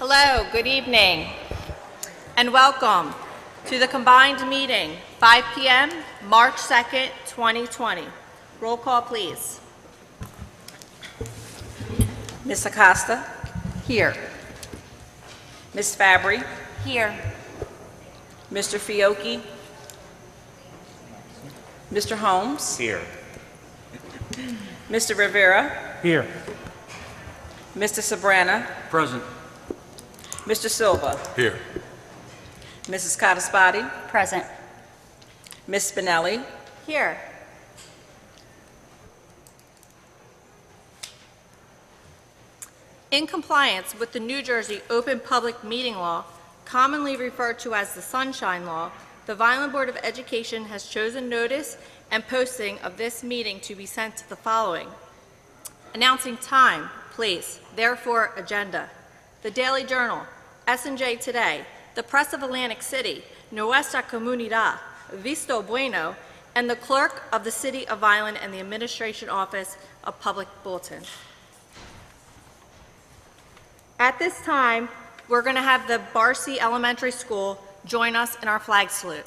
Hello, good evening, and welcome to the combined meeting, 5 p.m., March 2nd, 2020. Roll call, please. Ms. Acosta? Here. Ms. Fabry? Here. Mr. Fiocchi? Mr. Holmes? Here. Mr. Rivera? Here. Mr. Sabrana? Present. Mr. Silva? Here. Mrs. Cottaspati? Present. Ms. Spinelli? Here. In compliance with the New Jersey Open Public Meeting Law, commonly referred to as the Sunshine Law, the Vineland Board of Education has chosen notice and posting of this meeting to be sent to the following: announcing time, place, therefore agenda, the Daily Journal, S&J Today, the Press of Atlantic City, Nuestra Comunidad, Visto Bueno, and the Clerk of the City of Vineland and the Administration Office of Public Bulletin. At this time, we're going to have the Barcy Elementary School join us in our flag salute.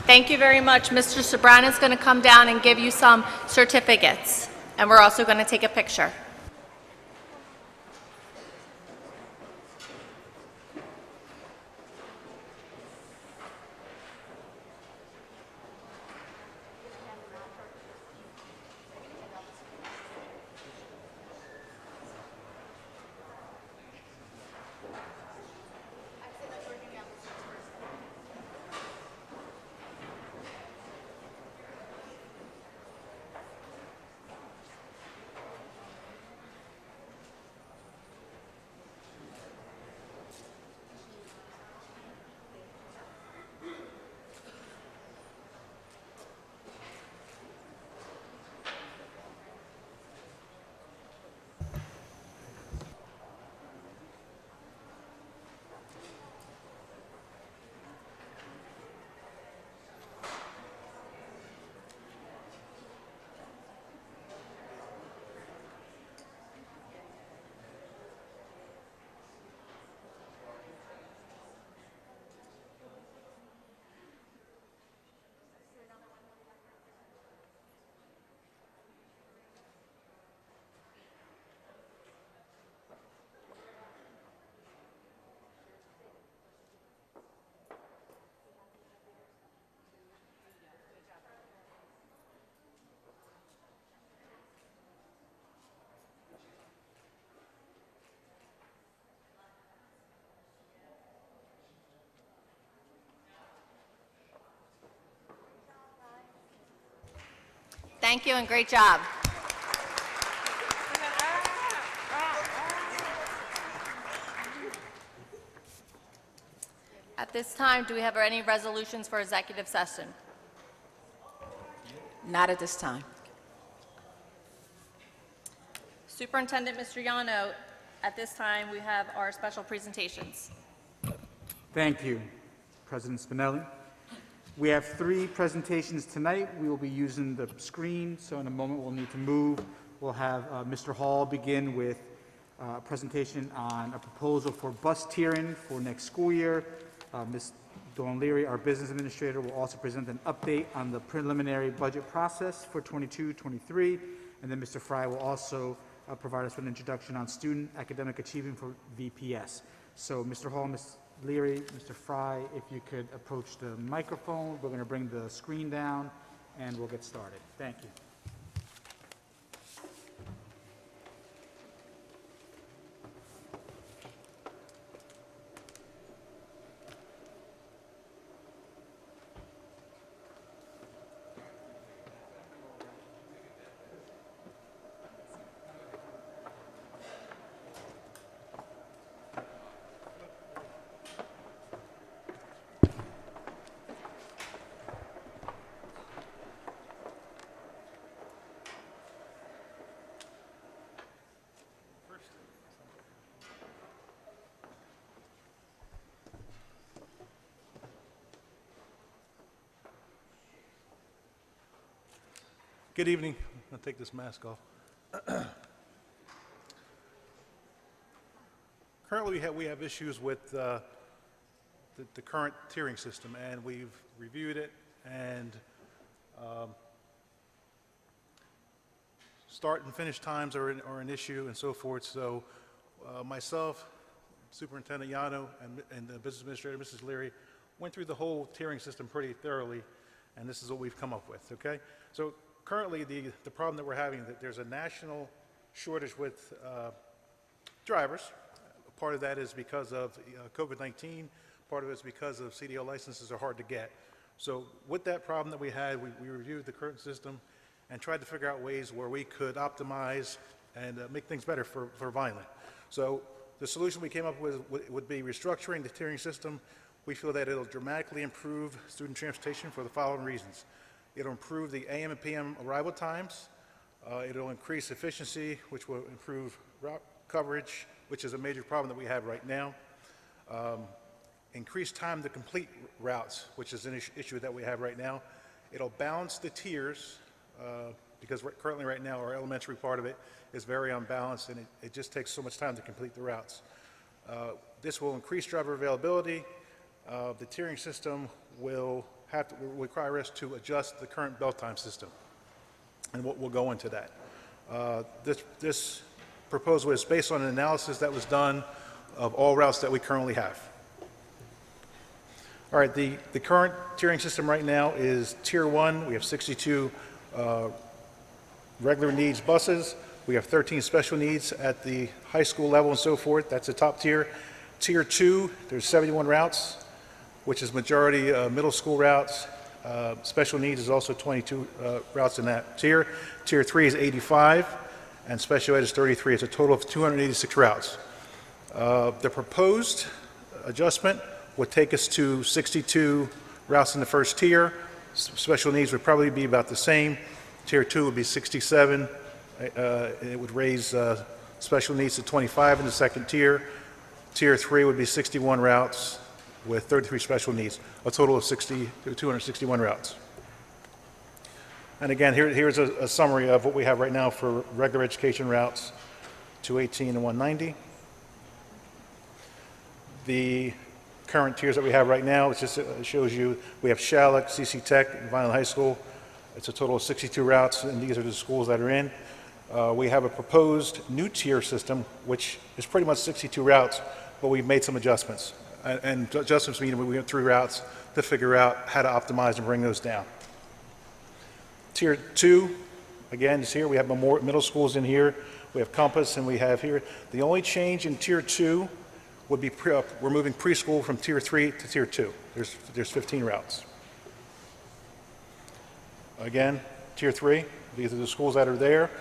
Thank you very much. Mr. Sabrana is going to come down and give you some certificates, and we're also going to take a picture. Thank you and great job. At this time, do we have any resolutions for executive session? Not at this time. Superintendent Mr. Yano, at this time, we have our special presentations. Thank you, President Spinelli. We have 3 presentations tonight. We will be using the screen, so in a moment we'll need to move. We'll have Mr. Hall begin with a presentation on a proposal for bus tiering for next school year. Ms. Dawn Leary, our business administrator, will also present an update on the preliminary budget process for 22-23, and then Mr. Fry will also provide us with an introduction on student academic achievement for VPS. So Mr. Hall, Ms. Leary, Mr. Fry, if you could approach the microphone, we're going to bring the screen down, and we'll get started. Thank you. Good evening. I'll take this mask off. Currently, we have issues with the current tiering system, and we've reviewed it, and start and finish times are an issue and so forth. So myself, Superintendent Yano, and the Business Administrator, Mrs. Leary, went through the whole tiering system pretty thoroughly, and this is what we've come up with, okay? So currently, the problem that we're having, that there's a national shortage with drivers. Part of that is because of COVID-19. Part of it is because of CDL licenses are hard to get. So with that problem that we had, we reviewed the current system and tried to figure out ways where we could optimize and make things better for Vineland. So the solution we came up with would be restructuring the tiering system. We feel that it'll dramatically improve student transportation for the following reasons. It'll improve the AM and PM arrival times. It'll increase efficiency, which will improve route coverage, which is a major problem that we have right now. Increase time to complete routes, which is an issue that we have right now. It'll balance the tiers, because currently right now our elementary part of it is very unbalanced, and it just takes so much time to complete the routes. This will increase driver availability. The tiering system will require us to adjust the current bell time system, and we'll go into that. This proposal is based on an analysis that was done of all routes that we currently have. All right, the current tiering system right now is Tier 1. We have 62 regular needs buses. We have 13 special needs at the high school level and so forth. That's the top tier. Tier 2, there's 71 routes, which is majority middle school routes. Special needs is also 22 routes in that tier. Tier 3 is 85, and special ed is 33. It's a total of 286 routes. The proposed adjustment would take us to 62 routes in the first tier. Special needs would probably be about the same. Tier 2 would be 67. It would raise special needs to 25 in the second tier. Tier 3 would be 61 routes with 33 special needs, a total of 261 routes. And again, here's a summary of what we have right now for regular education routes, 218 and 190. The current tiers that we have right now, it just shows you, we have Shalleck, CC Tech, and Vineland High School. It's a total of 62 routes, and these are the schools that are in. We have a proposed new tier system, which is pretty much 62 routes, but we've made some adjustments. And adjustments mean we went through routes to figure out how to optimize and bring those down. Tier 2, again, is here. We have middle schools in here. We have Compass, and we have here. The only change in Tier 2 would be we're moving preschool from Tier 3 to Tier 2. There's 15 routes. Again, Tier 3, these are the schools that are there.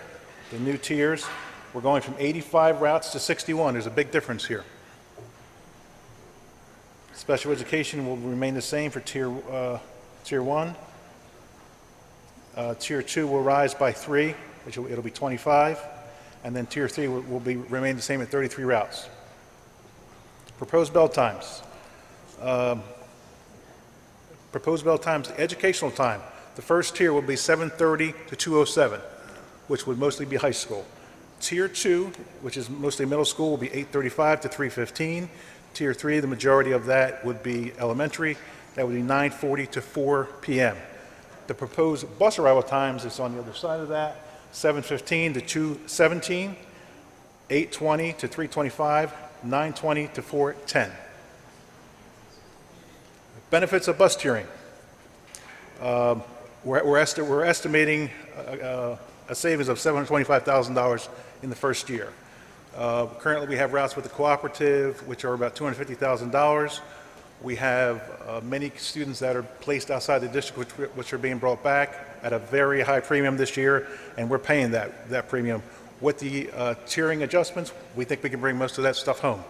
The new tiers, we're going from 85 routes to 61. There's a big difference here. Special education will remain the same for Tier 1. Tier 2 will rise by 3, which it'll be 25, and then Tier 3 will remain the same at 33 routes. Proposed bell times. Proposed bell times, educational time. The first tier will be 7:30 to 2:07, which would mostly be high school. Tier 2, which is mostly middle school, will be 8:35 to 3:15. Tier 3, the majority of that would be elementary. That would be 9:40 to 4 p.m. The proposed bus arrival times is on the other side of that, 7:15 to 2:17, 8:20 to 3:25, 9:20 to 4:10. Benefits of bus tiering. We're estimating a savings of $725,000 in the first year. Currently, we have routes with the cooperative, which are about $250,000. We have many students that are placed outside the district, which are being brought back at a very high premium this year, and we're paying that premium. With the tiering adjustments, we think we can bring most of that stuff home.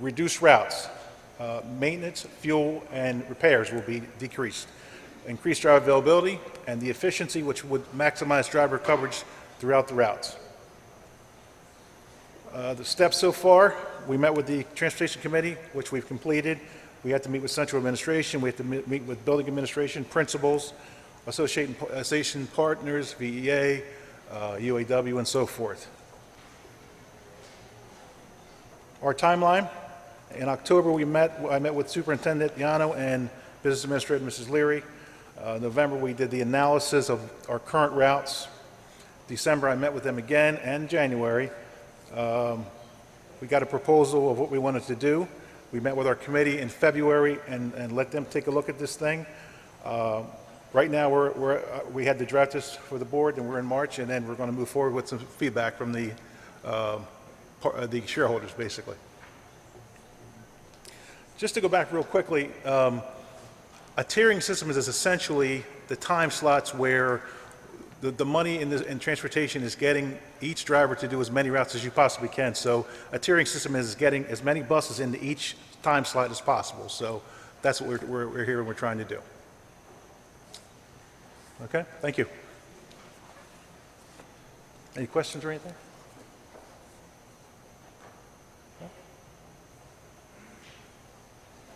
Reduced routes. Maintenance, fuel, and repairs will be decreased. Increased driver availability and the efficiency, which would maximize driver coverage throughout the routes. The steps so far, we met with the Transportation Committee, which we've completed. We had to meet with Central Administration, we had to meet with Building Administration, principals, association partners, VEA, UAW, and so forth. Our timeline. In October, I met with Superintendent Yano and Business Administrator Mrs. Leary. November, we did the analysis of our current routes. December, I met with them again, and January. We got a proposal of what we wanted to do. We met with our committee in February and let them take a look at this thing. Right now, we had to draft this for the board, and we're in March, and then we're going to move forward with some feedback from the shareholders, basically. Just to go back real quickly, a tiering system is essentially the time slots where the money in transportation is getting each driver to do as many routes as you possibly can. So a tiering system is getting as many buses into each time slot as possible. So that's what we're here and we're trying to do. Okay, thank you. Any questions or anything?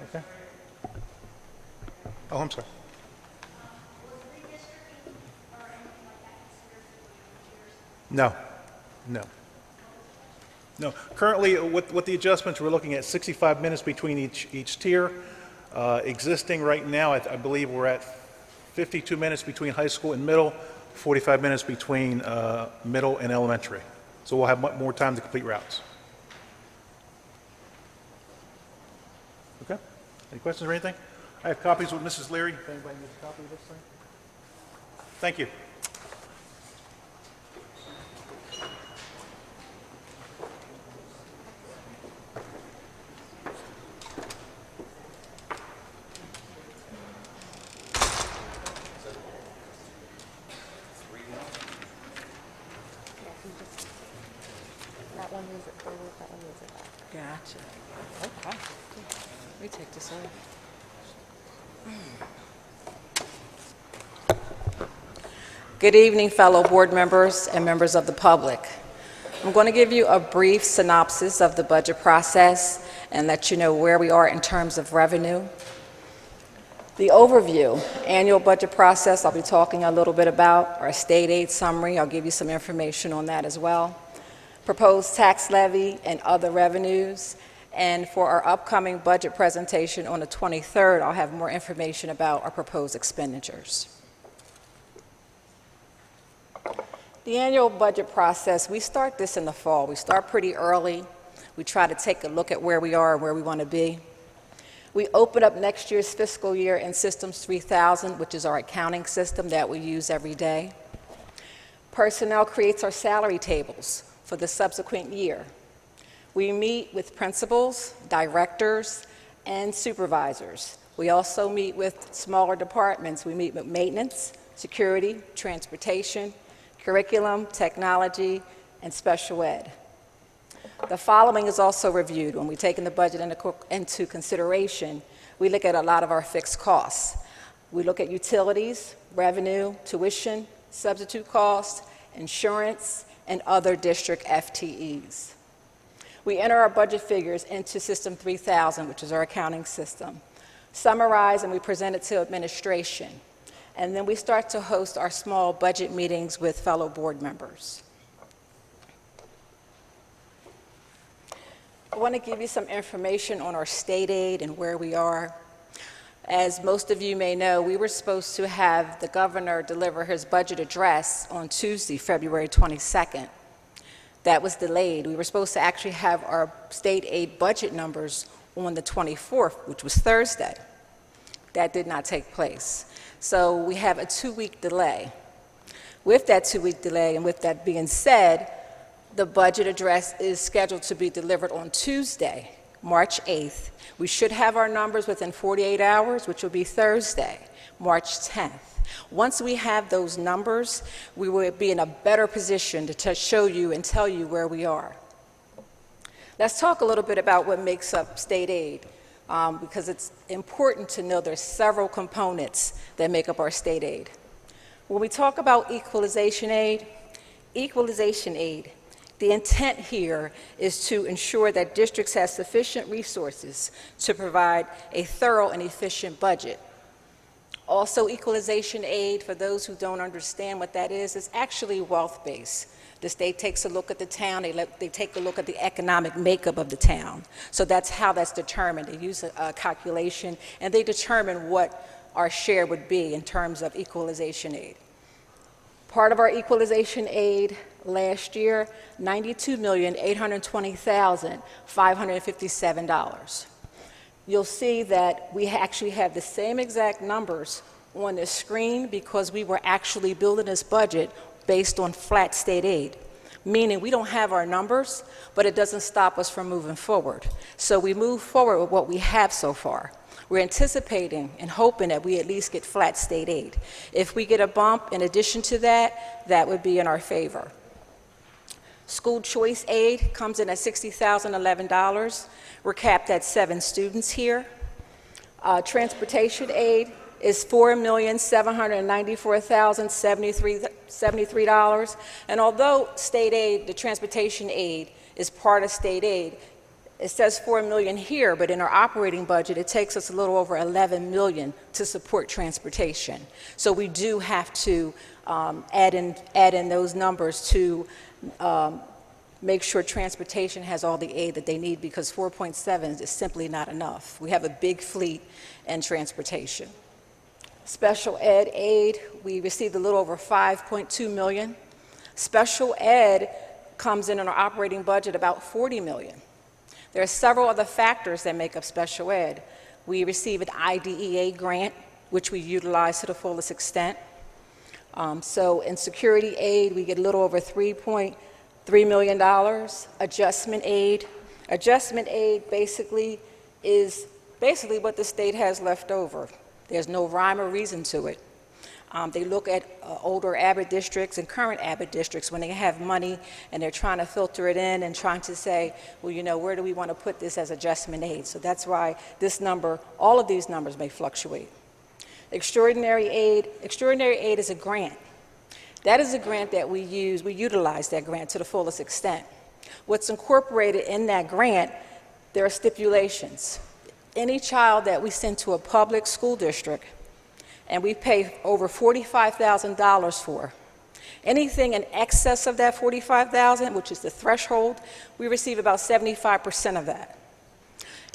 Okay. Oh, I'm sorry. No. Currently, with the adjustments, we're looking at 65 minutes between each tier. Existing right now, I believe we're at 52 minutes between high school and middle, 45 minutes between middle and elementary. So we'll have more time to complete routes. Okay. Any questions or anything? I have copies with Mrs. Leary. If anybody needs a copy of this thing. Thank you. That one moves it forward, that one moves it back. Gotcha. Okay. Let me take this off. Good evening, fellow board members and members of the public. I'm going to give you a brief synopsis of the budget process and let you know where we are in terms of revenue. The overview, annual budget process, I'll be talking a little bit about. Our state aid summary, I'll give you some information on that as well. Proposed tax levy and other revenues. And for our upcoming budget presentation on the 23rd, I'll have more information about our proposed expenditures. The annual budget process, we start this in the fall. We start pretty early. We try to take a look at where we are and where we want to be. We open up next year's fiscal year in Systems 3000, which is our accounting system that we use every day. Personnel creates our salary tables for the subsequent year. We meet with principals, directors, and supervisors. We also meet with smaller departments. We meet with maintenance, security, transportation, curriculum, technology, and special ed. The following is also reviewed. When we take the budget into consideration, we look at a lot of our fixed costs. We look at utilities, revenue, tuition, substitute costs, insurance, and other district FTEs. We enter our budget figures into System 3000, which is our accounting system, summarize, and we present it to administration. And then we start to host our small budget meetings with fellow board members. I want to give you some information on our state aid and where we are. As most of you may know, we were supposed to have the governor deliver his budget address on Tuesday, February 22nd. That was delayed. We were supposed to actually have our state aid budget numbers on the 24th, which was Thursday. That did not take place. So we have a 2-week delay. With that 2-week delay, and with that being said, the budget address is scheduled to be delivered on Tuesday, March 8th. We should have our numbers within 48 hours, which will be Thursday, March 10th. Once we have those numbers, we will be in a better position to show you and tell you where we are. Let's talk a little bit about what makes up state aid, because it's important to know there's several components that make up our state aid. When we talk about equalization aid, the intent here is to ensure that districts have sufficient resources to provide a thorough and efficient budget. Also, equalization aid, for those who don't understand what that is actually wealth-based. The state takes a look at the town, they take a look at the economic makeup of the town. So that's how that's determined. They use a calculation, and they determine what our share would be in terms of equalization aid. Part of our equalization aid last year, $92,820,557. You'll see that we actually have the same exact numbers on the screen because we were actually building this budget based on flat state aid, meaning we don't have our numbers, but it doesn't stop us from moving forward. So we move forward with what we have so far. We're anticipating and hoping that we at least get flat state aid. If we get a bump in addition to that, that would be in our favor. School choice aid comes in at $60,011. We're capped at 7 students here. Transportation aid is $4,794,073. And although state aid, the transportation aid, is part of state aid, it says $4 million here, but in our operating budget, it takes us a little over $11 million to support transportation. So we do have to add in those numbers to make sure transportation has all the aid that they need, because 4.7 is simply not enough. We have a big fleet in transportation. Special ed aid, we received a little over $5.2 million. Special ed comes in our operating budget about $40 million. There are several other factors that make up special ed. We receive an IDEA grant, which we utilize to the fullest extent. So in security aid, we get a little over $3.3 million. Adjustment aid. Adjustment aid basically is what the state has left over. There's no rhyme or reason to it. They look at older Abbott districts and current Abbott districts when they have money and they're trying to filter it in and trying to say, well, you know, where do we want to put this as adjustment aid? So that's why this number, all of these numbers may fluctuate. Extraordinary aid is a grant. That is a grant that we utilize that grant to the fullest extent. What's incorporated in that grant, there are stipulations. Any child that we send to a public school district and we pay over $45,000 for, anything in excess of that $45,000, which is the threshold, we receive about 75% of that.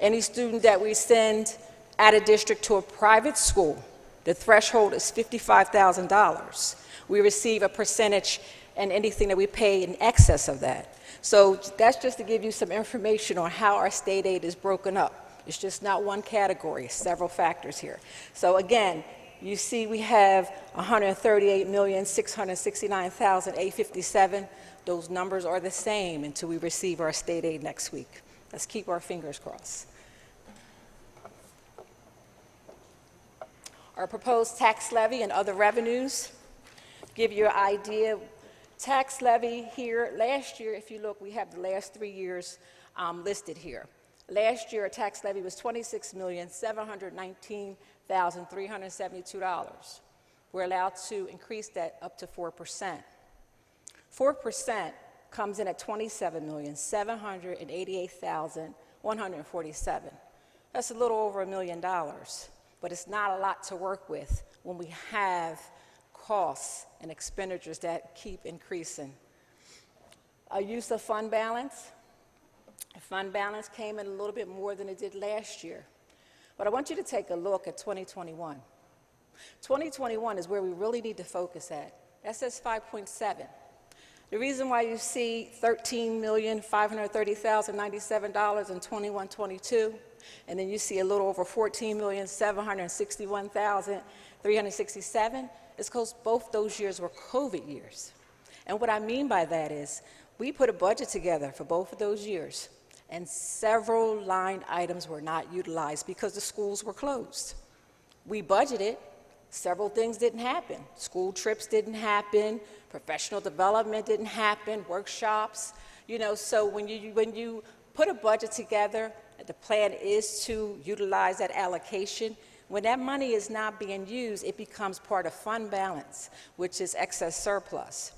Any student that we send out of district to a private school, the threshold is $55,000. We receive a percentage and anything that we pay in excess of that. So that's just to give you some information on how our state aid is broken up. It's just not one category, several factors here. So again, you see we have $138,669,857. Those numbers are the same until we receive our state aid next week. Let's keep our fingers crossed. Our proposed tax levy and other revenues give you an idea. Tax levy here, last year, if you look, we have the last 3 years listed here. Last year, our tax levy was $26,719,372. We're allowed to increase that up to 4%. 4% comes in at $27,788,147. That's a little over $1 million, but it's not a lot to work with when we have costs and expenditures that keep increasing. A use of fund balance. Fund balance came in a little bit more than it did last year. But I want you to take a look at 2021. 2021 is where we really need to focus at. That says 5.7. The reason why you see $13,530,097 in 21-22, and then you see a little over $14,761,367 is because both those years were COVID years. And what I mean by that is we put a budget together for both of those years, and several line items were not utilized because the schools were closed. We budgeted, several things didn't happen. School trips didn't happen, professional development didn't happen, workshops, so when you put a budget together, the plan is to utilize that allocation. When that money is not being used, it becomes part of fund balance, which is excess surplus.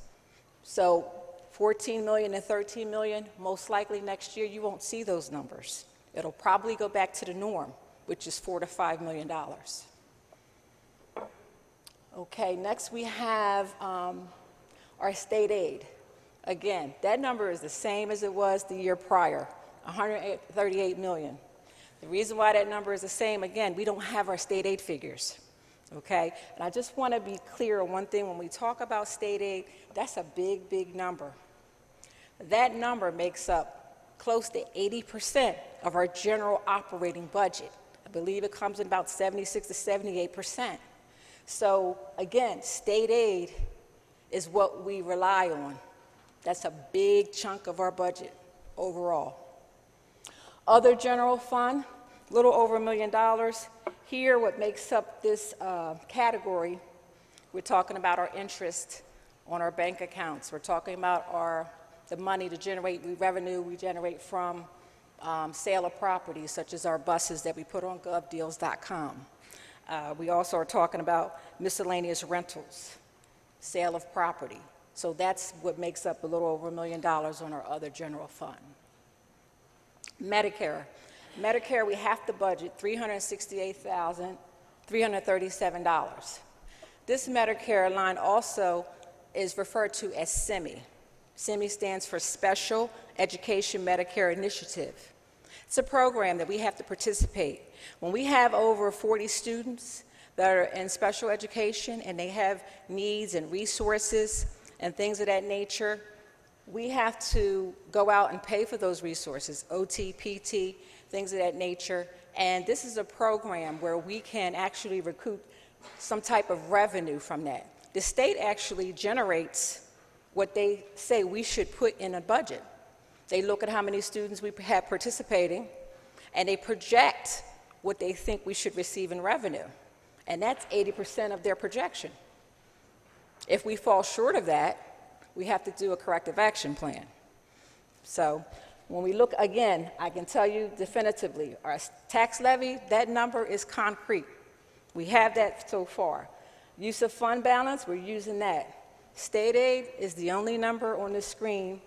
So 14 million and 13 million, most likely next year you won't see those numbers. It'll probably go back to the norm, which is $4 to $5 million. Okay, next we have our state aid. Again, that number is the same as it was the year prior, 138 million. The reason why that number is the same, again, we don't have our state aid figures, okay? And I just want to be clear on one thing. When we talk about state aid, that's a big, big number. That number makes up close to 80% of our general operating budget. I believe it comes in about 76 to 78%. So again, state aid is what we rely on. That's a big chunk of our budget overall. Other general fund, a little over $1 million. Here, what makes up this category, we're talking about our interest on our bank accounts. We're talking about the money to generate revenue we generate from sale of properties, such as our buses that we put on govdeals.com. We also are talking about miscellaneous rentals, sale of property. So that's what makes up a little over $1 million on our other general fund. Medicare. Medicare, we have to budget $368,337. This Medicare line also is referred to as SEMI. SEMI stands for Special Education Medicare Initiative. It's a program that we have to participate. When we have over 40 students that are in special education and they have needs and resources and things of that nature, we have to go out and pay for those resources, OT, PT, things of that nature. And this is a program where we can actually recoup some type of revenue from that. The state actually generates what they say we should put in a budget. They look at how many students we have participating, and they project what they think we should receive in revenue. And that's 80% of their projection. If we fall short of that, we have to do a corrective action plan. So when we look again, I can tell you definitively, our tax levy, that number is concrete. We have that so far. Use of fund balance, we're using that. State aid is the only number on the screen,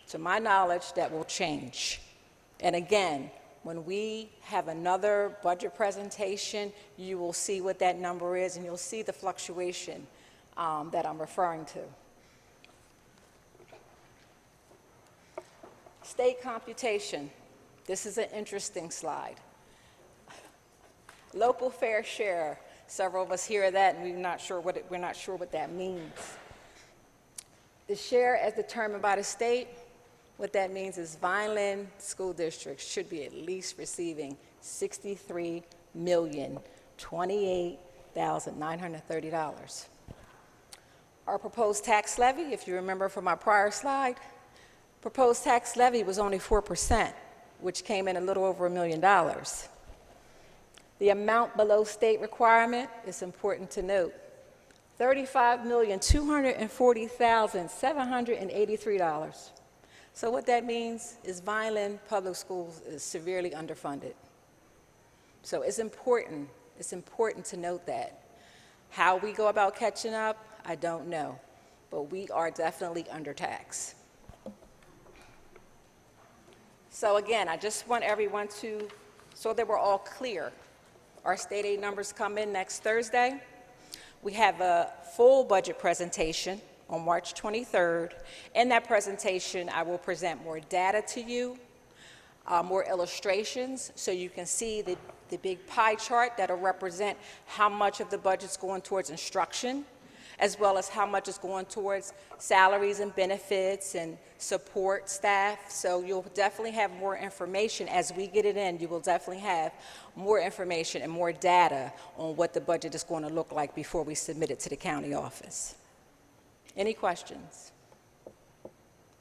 to my knowledge, that will change. And again, when we have another budget presentation, you will see what that number is, and you'll see the fluctuation that I'm referring to. State computation. This is an interesting slide. Local fair share. Several of us hear that, and we're not sure what that means. The share as determined by the state, what that means is Vineland School District should be at least receiving $63,028,930. Our proposed tax levy, if you remember from my prior slide, proposed tax levy was only 4%, which came in a little over $1 million. The amount below state requirement is important to note. $35,240,783. So what that means is Vineland Public Schools is severely underfunded. So it's important to note that. How we go about catching up, I don't know, but we are definitely undertaxed. So again, I just want everyone to, so that we're all clear, our state aid numbers come in next Thursday. We have a full budget presentation on March 23rd. In that presentation, I will present more data to you, more illustrations, so you can see the big pie chart that'll represent how much of the budget's going towards instruction. as well as how much is going towards salaries and benefits and support staff. So you'll definitely have more information as we get it in. You will definitely have more information and more data on what the budget is going to look like before we submit it to the county office. Any questions?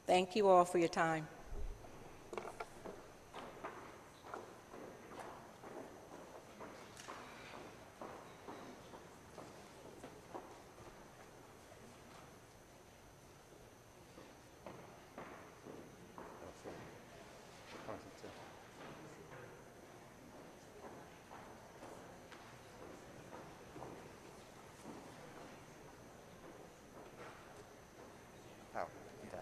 Thank you all for your time. Oh, damn.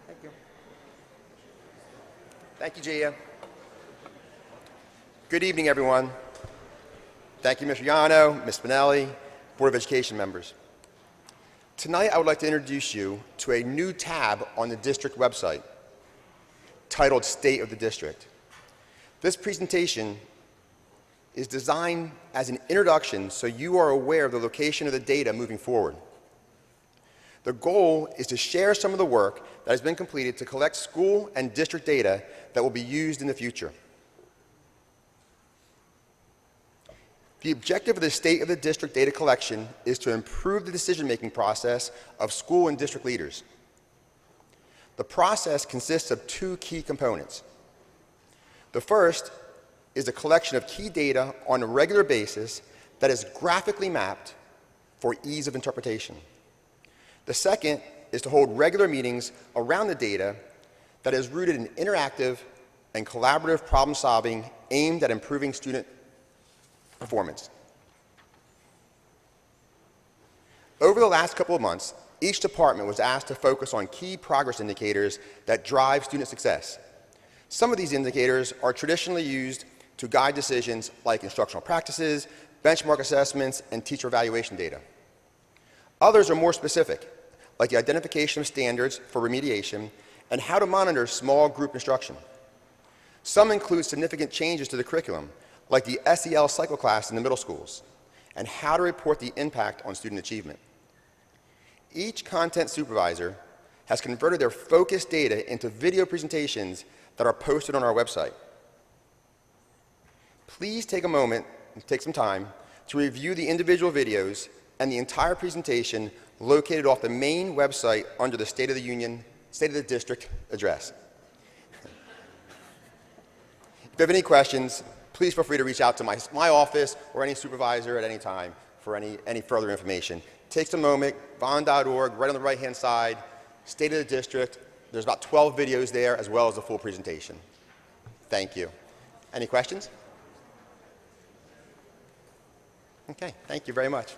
Thank you. Thank you, Gia. Good evening, everyone. Thank you, Mr. Yano, Ms. Spinelli, Board of Education members. Tonight, I would like to introduce you to a new tab on the district website titled State of the District. This presentation is designed as an introduction so you are aware of the location of the data moving forward. The goal is to share some of the work that has been completed to collect school and district data that will be used in the future. The objective of the State of the District data collection is to improve the decision-making process of school and district leaders. The process consists of two key components. The first is a collection of key data on a regular basis that is graphically mapped for ease of interpretation. The second is to hold regular meetings around the data that is rooted in interactive and collaborative problem solving aimed at improving student performance. Over the last couple of months, each department was asked to focus on key progress indicators that drive student success. Some of these indicators are traditionally used to guide decisions like instructional practices, benchmark assessments, and teacher evaluation data. Others are more specific, like the identification of standards for remediation and how to monitor small group instruction. Some include significant changes to the curriculum, like the SEL cycle class in the middle schools, and how to report the impact on student achievement. Each content supervisor has converted their focused data into video presentations that are posted on our website. Please take a moment and take some time to review the individual videos and the entire presentation located off the main website under the State of the District address. If you have any questions, please feel free to reach out to my office or any supervisor at any time for any further information. Take some moment, bond.org, right on the right-hand side, State of the District. There's about 12 videos there, as well as the full presentation. Thank you. Any questions? Okay, thank you very much.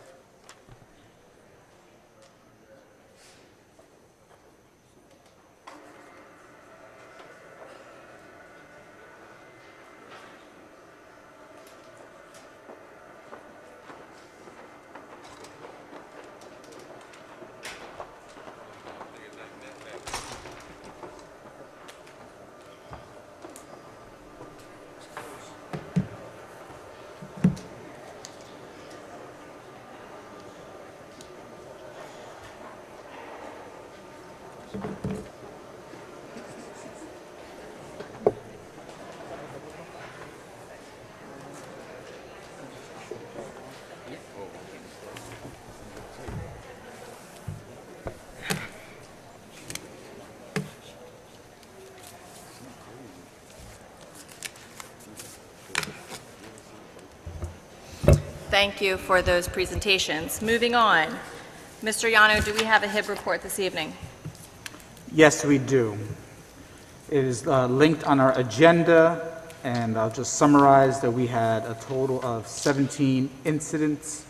Thank you for those presentations. Moving on. Mr. Yano, do we have a HIB report this evening? Yes, we do. It is linked on our agenda, and I'll just summarize that we had a total of 17 incidents,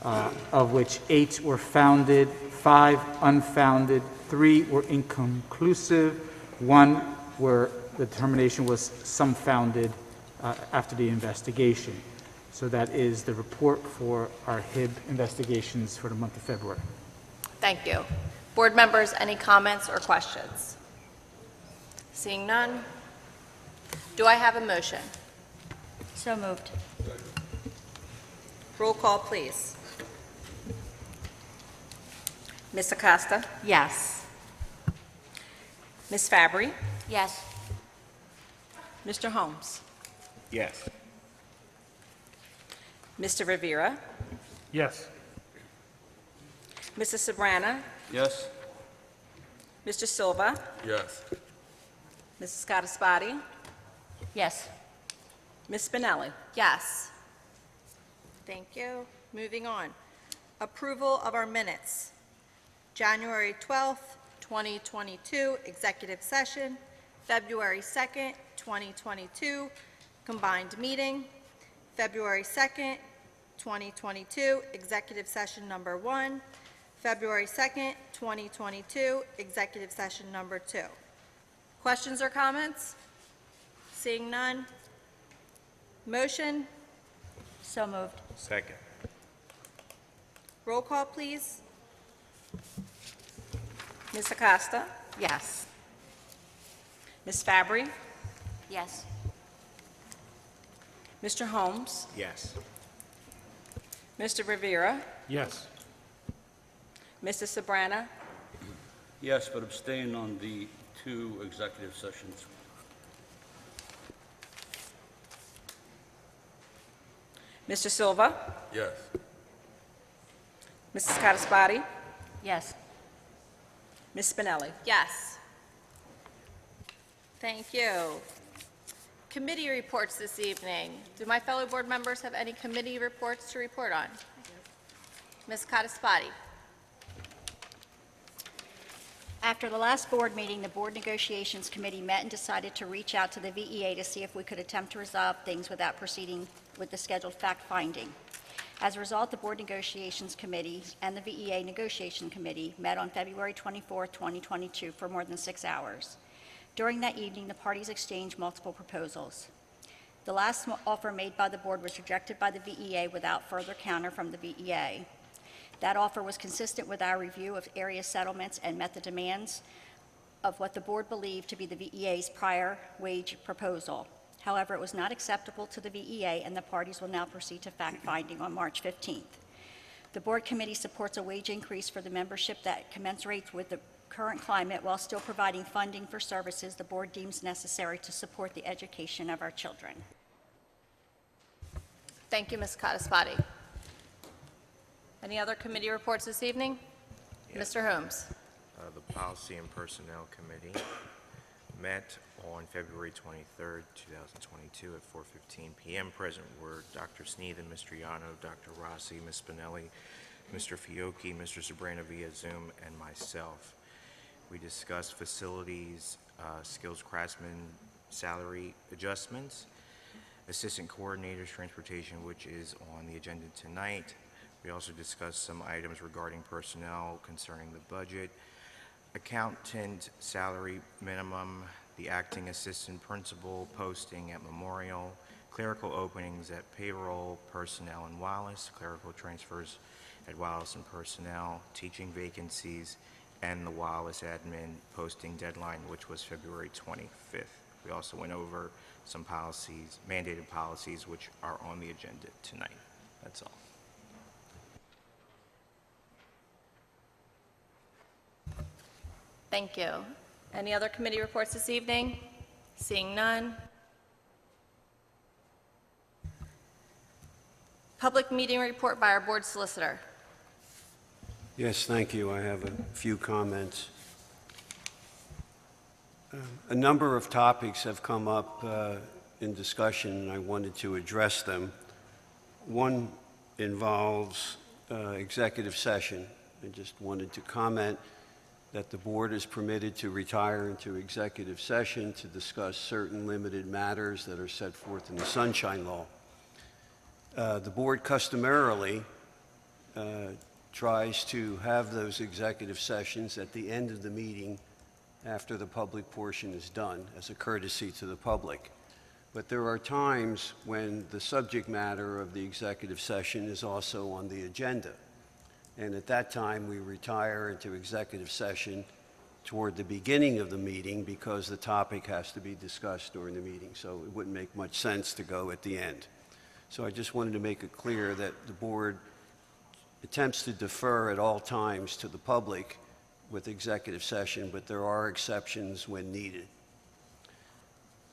of which 8 were founded, 5 unfounded, 3 were inconclusive, 1 where the determination was some founded after the investigation. So that is the report for our HIB investigations for the month of February. Thank you. Board members, any comments or questions? Seeing none, do I have a motion? So moved. Roll call, please. Ms. Acosta? Yes. Ms. Fabry? Yes. Mr. Holmes? Yes. Mr. Rivera? Yes. Mrs. Sabrana? Yes. Mr. Silva? Yes. Mrs. Scottispati? Yes. Ms. Spinelli? Yes. Thank you. Moving on. Approval of our minutes. January 12th, 2022, executive session. February 2nd, 2022, combined meeting. February 2nd, 2022, executive session number 1. February 2nd, 2022, executive session number 2. Questions or comments? Seeing none. Motion, So moved. Second. roll call, please. Ms. Acosta? Yes. Ms. Fabry? Yes. Mr. Holmes? Yes. Mr. Rivera? Yes. Mrs. Sabrana? Yes, but abstain on the 2 executive sessions. Mr. Silva? Yes. Mrs. Scottispati? Yes. Ms. Spinelli? Yes. Thank you. Committee reports this evening. Do my fellow board members have any committee reports to report on? Ms. Scottispati? After the last board meeting, the Board Negotiations Committee met and decided to reach out to the VEA to see if we could attempt to resolve things without proceeding with the scheduled fact-finding. As a result, the Board Negotiations Committee and the VEA Negotiation Committee met on February 24, 2022, for more than 6 hours. During that evening, the parties exchanged multiple proposals. The last offer made by the board was rejected by the VEA without further counter from the VEA. That offer was consistent with our review of area settlements and met the demands of what the board believed to be the VEA's prior wage proposal. However, it was not acceptable to the VEA, and the parties will now proceed to fact-finding on March 15th. The board committee supports a wage increase for the membership that commensurates with the current climate while still providing funding for services the board deems necessary to support the education of our children. Thank you, Ms. Scottispati. Any other committee reports this evening? Mr. Holmes? The Policy and Personnel Committee met on February 23rd, 2022 at 4:15 p.m. Present were Dr. Sneed and Mr. Yano, Dr. Rossi, Ms. Spinelli, Mr. Fiocchi, Mr. Sabrana via Zoom, and myself. We discussed facilities, skills craftsmen salary adjustments, assistant coordinators transportation, which is on the agenda tonight. We also discussed some items regarding personnel concerning the budget, accountant salary minimum, the acting assistant principal posting at Memorial, clerical openings at payroll, personnel in Wallace, clerical transfers at Wallace and personnel, teaching vacancies, and the Wallace admin posting deadline, which was February 25th. We also went over some policies, mandated policies, which are on the agenda tonight. That's all. Thank you. Any other committee reports this evening? Seeing none. Public meeting report by our board solicitor. Yes, thank you. I have a few comments. A number of topics have come up in discussion, and I wanted to address them. One involves executive session. I just wanted to comment that the board is permitted to retire into executive session to discuss certain limited matters that are set forth in the Sunshine Law. The board customarily tries to have those executive sessions at the end of the meeting after the public portion is done as a courtesy to the public. But there are times when the subject matter of the executive session is also on the agenda. And at that time, we retire into executive session toward the beginning of the meeting because the topic has to be discussed during the meeting. So it wouldn't make much sense to go at the end. So I just wanted to make it clear that the board attempts to defer at all times to the public with executive session, but there are exceptions when needed.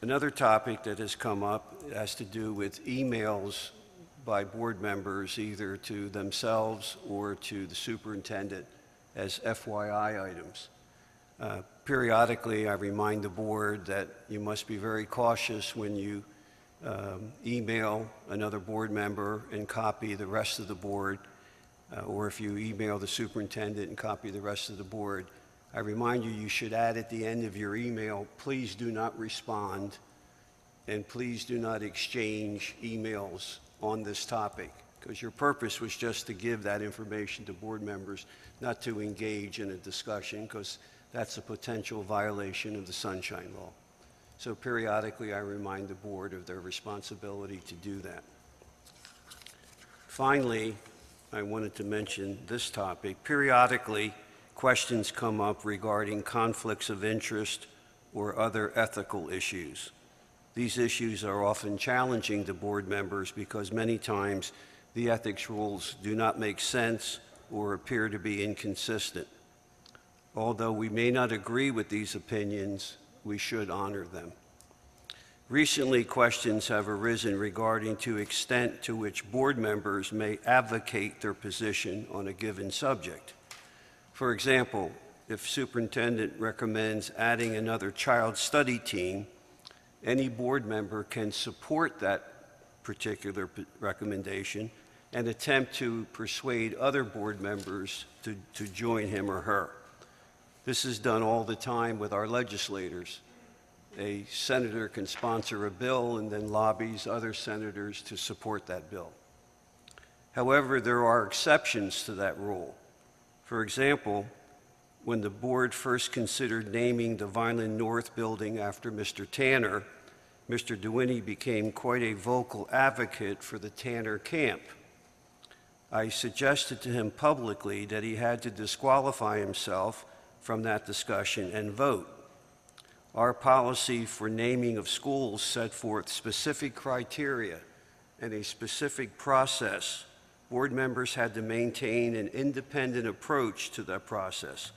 Another topic that has come up has to do with emails by board members, either to themselves or to the superintendent as FYI items. Periodically, I remind the board that you must be very cautious when you email another board member and copy the rest of the board, or if you email the superintendent and copy the rest of the board. I remind you, you should add at the end of your email, please do not respond, and please do not exchange emails on this topic, because your purpose was just to give that information to board members, not to engage in a discussion, because that's a potential violation of the Sunshine Law. So periodically, I remind the board of their responsibility to do that. Finally, I wanted to mention this topic. Periodically, questions come up regarding conflicts of interest or other ethical issues. These issues are often challenging to board members because many times the ethics rules do not make sense or appear to be inconsistent. Although we may not agree with these opinions, we should honor them. Recently, questions have arisen regarding the extent to which board members may advocate their position on a given subject. For example, if superintendent recommends adding another child study team, any board member can support that particular recommendation and attempt to persuade other board members to join him or her. This is done all the time with our legislators. A senator can sponsor a bill and then lobbies other senators to support that bill. However, there are exceptions to that rule. For example, when the board first considered naming the Vineland North building after Mr. Tanner, Mr. Dewinney became quite a vocal advocate for the Tanner camp. I suggested to him publicly that he had to disqualify himself from that discussion and vote. Our policy for naming of schools set forth specific criteria and a specific process. Board members had to maintain an independent approach to that process.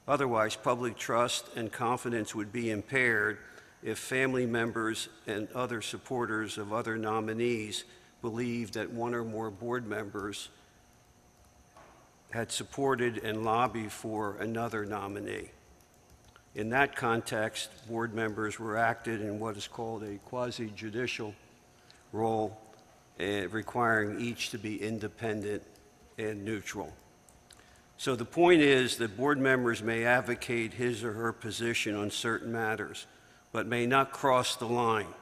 Otherwise, public trust and confidence would be impaired if family members and other supporters of other nominees believed that one or more board members had supported and lobbied for another nominee. In that context, board members were acted in what is called a quasi-judicial role, requiring each to be independent and neutral. So the point is that board members may advocate his or her position on certain matters, but may not cross the line.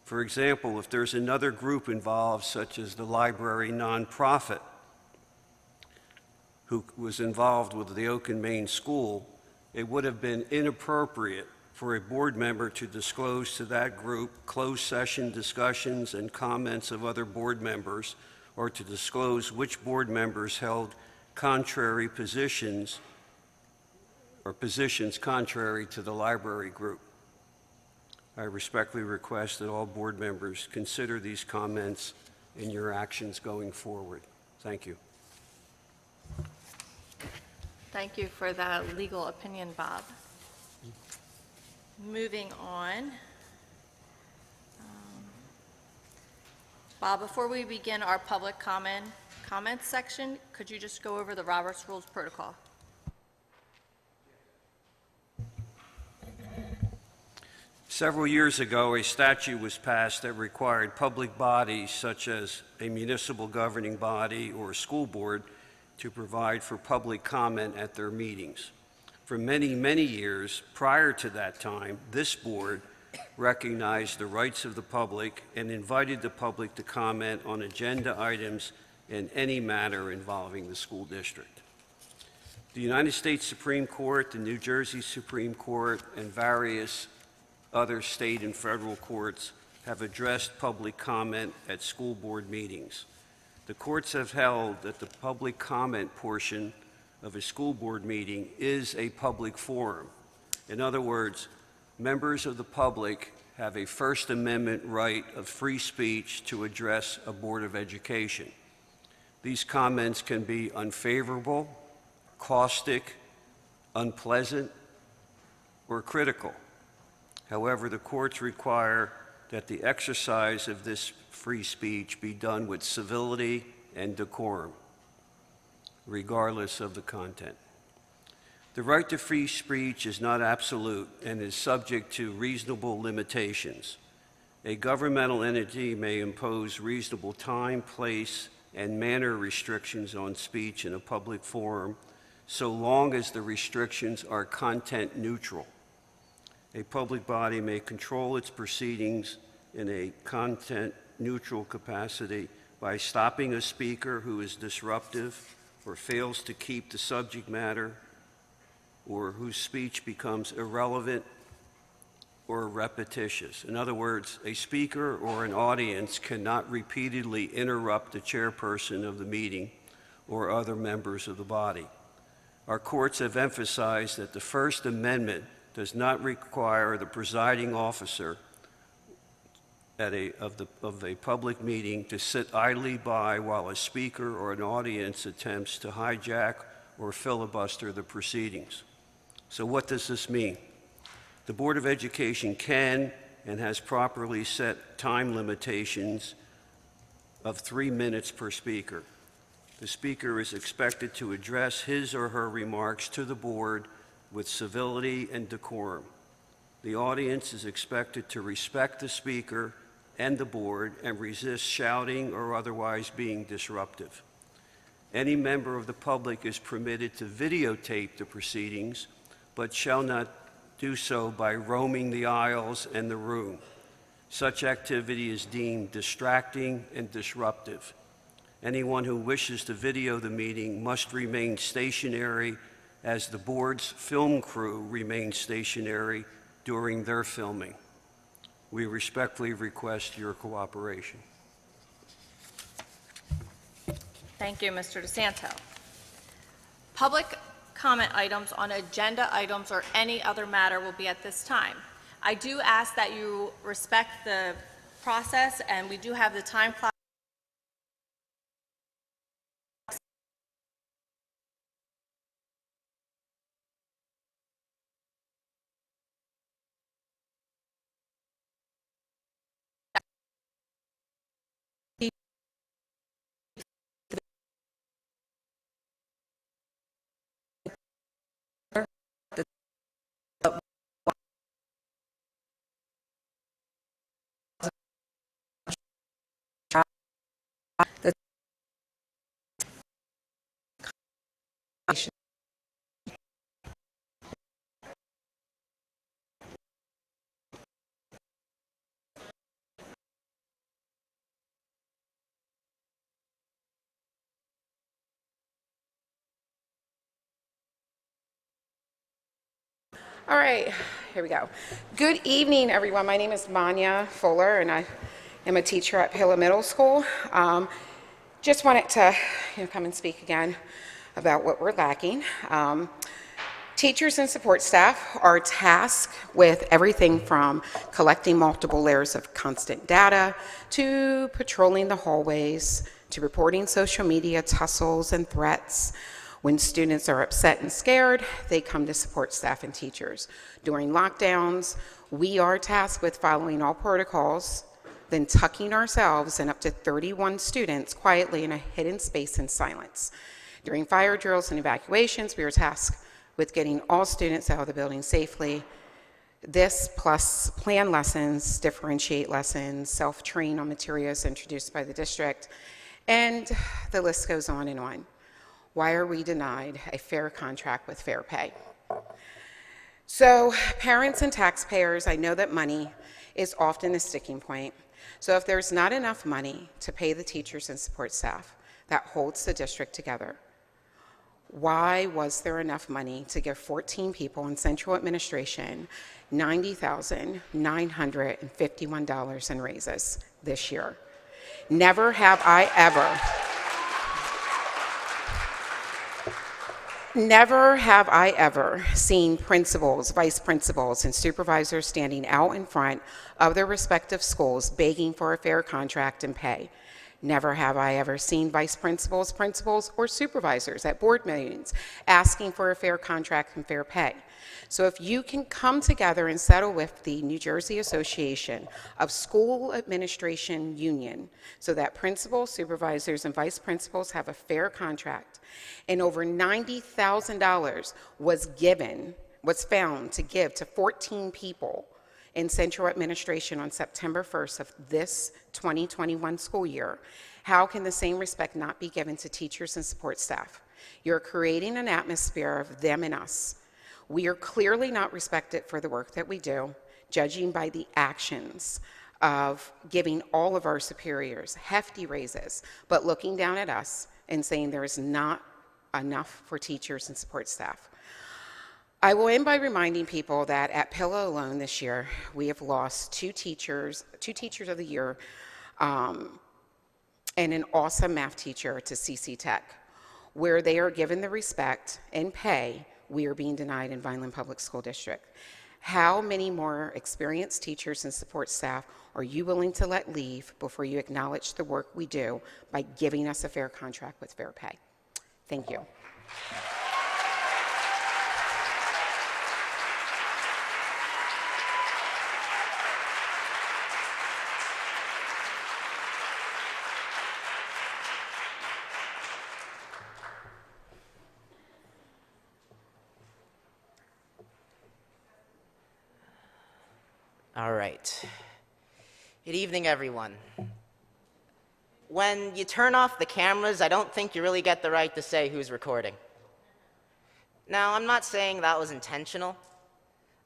For example, if there's another group involved, such as the library nonprofit, who was involved with the Oaken Main School, it would have been inappropriate for a board member to disclose to that group closed session discussions and comments of other board members, or to disclose which board members held contrary positions or positions contrary to the library group. I respectfully request that all board members consider these comments in your actions going forward. Thank you. Thank you for that legal opinion, Bob. Moving on. Bob, before we begin our public comments section, could you just go over the Roberts Rules Protocol? Several years ago, a statute was passed that required public bodies, such as a municipal governing body or a school board, to provide for public comment at their meetings. For many, many years prior to that time, this board recognized the rights of the public and invited the public to comment on agenda items in any matter involving the school district. The United States Supreme Court, the New Jersey Supreme Court, and various other state and federal courts have addressed public comment at school board meetings. The courts have held that the public comment portion of a school board meeting is a public forum. In other words, members of the public have a First Amendment right of free speech to address a Board of Education. These comments can be unfavorable, caustic, unpleasant, or critical. However, the courts require that the exercise of this free speech be done with civility and decorum, regardless of the content. The right to free speech is not absolute and is subject to reasonable limitations. A governmental entity may impose reasonable time, place, and manner restrictions on speech in a public forum, so long as the restrictions are content neutral. A public body may control its proceedings in a content-neutral capacity by stopping a speaker who is disruptive or fails to keep the subject matter or whose speech becomes irrelevant or repetitious. In other words, a speaker or an audience cannot repeatedly interrupt the chairperson of the meeting or other members of the body. Our courts have emphasized that the First Amendment does not require the presiding officer of a public meeting to sit idly by while a speaker or an audience attempts to hijack or filibuster the proceedings. So what does this mean? The Board of Education can and has properly set time limitations of 3 minutes per speaker. The speaker is expected to address his or her remarks to the board with civility and decorum. The audience is expected to respect the speaker and the board and resist shouting or otherwise being disruptive. Any member of the public is permitted to videotape the proceedings, but shall not do so by roaming the aisles and the room. Such activity is deemed distracting and disruptive. Anyone who wishes to video the meeting must remain stationary as the board's film crew remains stationary during their filming. We respectfully request your cooperation. Thank you, Mr. DeSanto. Public comment items on agenda items or any other matter will be at this time. I do ask that you respect the process, and we do have the time clock. All right, here we go. Good evening, everyone. My name is Manya Fuller, and I am a teacher at Pilla Middle School. Just wanted to come and speak again about what we're lacking. Teachers and support staff are tasked with everything from collecting multiple layers of constant data to patrolling the hallways to reporting social media tussles and threats. When students are upset and scared, they come to support staff and teachers. During lockdowns, we are tasked with following all protocols, then tucking ourselves and up to 31 students quietly in a hidden space in silence. During fire drills and evacuations, we are tasked with getting all students out of the building safely. This plus plan lessons, differentiate lessons, self-train on materials introduced by the district, and the list goes on and on. Why are we denied a fair contract with fair pay? So parents and taxpayers, I know that money is often a sticking point. So if there's not enough money to pay the teachers and support staff that holds the district together, why was there enough money to give 14 people in central administration $90,951 in raises this year? Never have I ever seen principals, vice principals, and supervisors standing out in front of their respective schools begging for a fair contract and pay. Never have I ever seen vice principals, principals, or supervisors at board meetings asking for a fair contract and fair pay. So if you can come together and settle with the New Jersey Association of School Administration Union so that principals, supervisors, and vice principals have a fair contract, and over $90,000 was found to give to 14 people in central administration on September 1st of this 2021 school year, how can the same respect not be given to teachers and support staff? You're creating an atmosphere of them and us. We are clearly not respected for the work that we do, judging by the actions of giving all of our superiors hefty raises, but looking down at us and saying there is not enough for teachers and support staff. I will end by reminding people that at Pillow alone this year, we have lost two teachers of the year, and an awesome math teacher to CC Tech. Where they are given the respect and pay, we are being denied in Vineland Public School District. How many more experienced teachers and support staff are you willing to let leave before you acknowledge the work we do by giving us a fair contract with fair pay? Thank you. All right. Good evening, everyone. When you turn off the cameras, I don't think you really get the right to say who's recording. Now, I'm not saying that was intentional.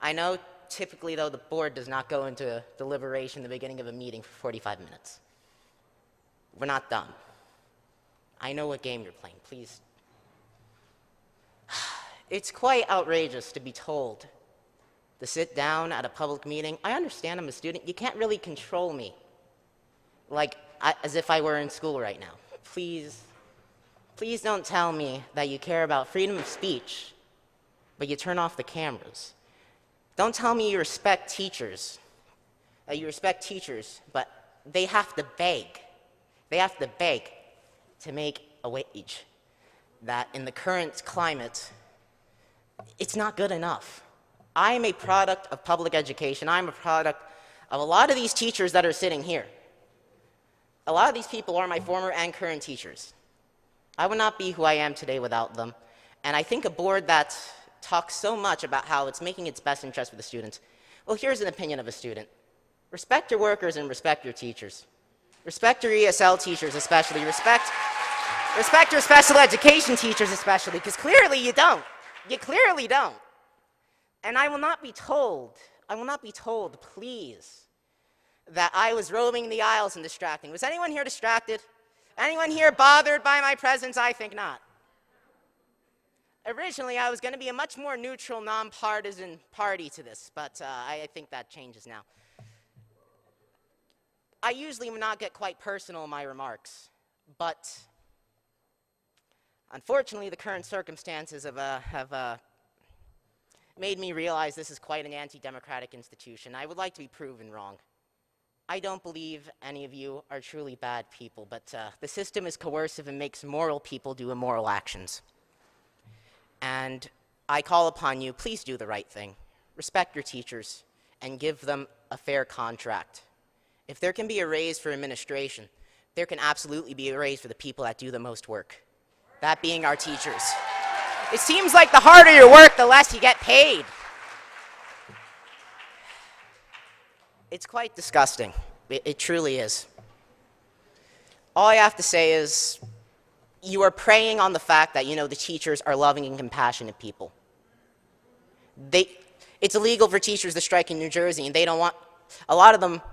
I know typically, though, the board does not go into deliberation at the beginning of a meeting for 45 minutes. We're not done. I know what game you're playing, please. It's quite outrageous to be told to sit down at a public meeting. I understand I'm a student. You can't really control me as if I were in school right now. Please don't tell me that you care about freedom of speech, but you turn off the cameras. Don't tell me you respect teachers, but they have to beg. They have to beg to make a wage that in the current climate, it's not good enough. I am a product of public education. I'm a product of a lot of these teachers that are sitting here. A lot of these people are my former and current teachers. I would not be who I am today without them. And I think a board that talks so much about how it's making its best interest for the students, well, here's an opinion of a student. Respect your workers and respect your teachers. Respect your ESL teachers especially. Respect your special education teachers especially, because clearly you don't. You clearly don't. And I will not be told, please, that I was roaming the aisles and distracting. Was anyone here distracted? Anyone here bothered by my presence? I think not. Originally, I was going to be a much more neutral, nonpartisan party to this, but I think that changes now. I usually would not get quite personal in my remarks, but unfortunately, the current circumstances have made me realize this is quite an anti-democratic institution. I would like to be proven wrong. I don't believe any of you are truly bad people, but the system is coercive and makes moral people do immoral actions. And I call upon you, please do the right thing. Respect your teachers and give them a fair contract. If there can be a raise for administration, there can absolutely be a raise for the people that do the most work, that being our teachers. It seems like the harder you work, the less you get paid. It's quite disgusting. It truly is. All I have to say is you are preying on the fact that, the teachers are loving and compassionate people. It's illegal for teachers to strike in New Jersey, and a lot of them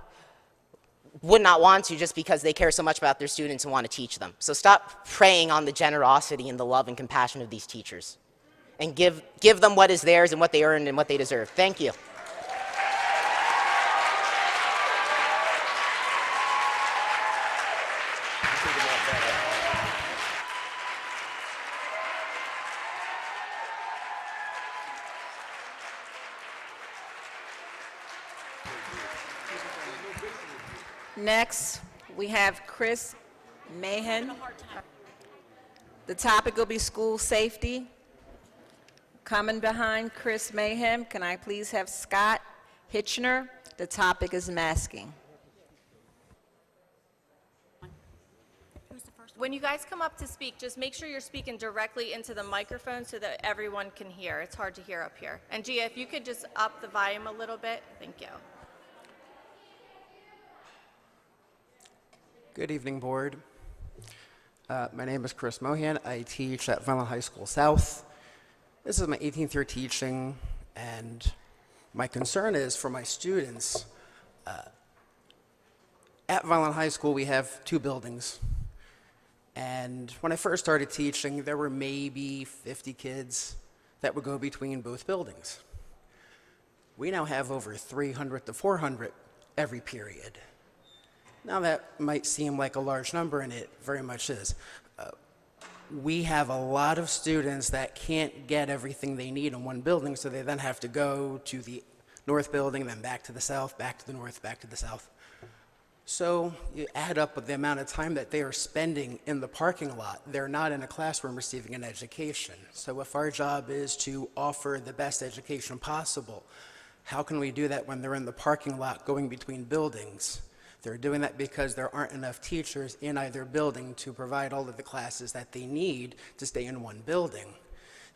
would not want to just because they care so much about their students and want to teach them. So stop preying on the generosity and the love and compassion of these teachers, and give them what is theirs and what they earned and what they deserve. Thank you. Next, we have Chris Mahan. The topic will be school safety. Coming behind Chris Mahan, can I please have Scott Hitchner? The topic is masking. When you guys come up to speak, just make sure you're speaking directly into the microphone so that everyone can hear. It's hard to hear up here. And Gia, if you could just up the volume a little bit, thank you. Good evening, Board. My name is Chris Mohan. I teach at Vineland High School South. This is my 18th year teaching, and my concern is for my students. At Vineland High School, we have 2 buildings. And when I first started teaching, there were maybe 50 kids that would go between both buildings. We now have over 300 to 400 every period. Now that might seem like a large number, and it very much is. We have a lot of students that can't get everything they need in one building, so they then have to go to the north building, then back to the south, back to the north, back to the south. So you add up with the amount of time that they are spending in the parking lot. They're not in a classroom receiving an education. So if our job is to offer the best education possible, how can we do that when they're in the parking lot going between buildings? They're doing that because there aren't enough teachers in either building to provide all of the classes that they need to stay in one building.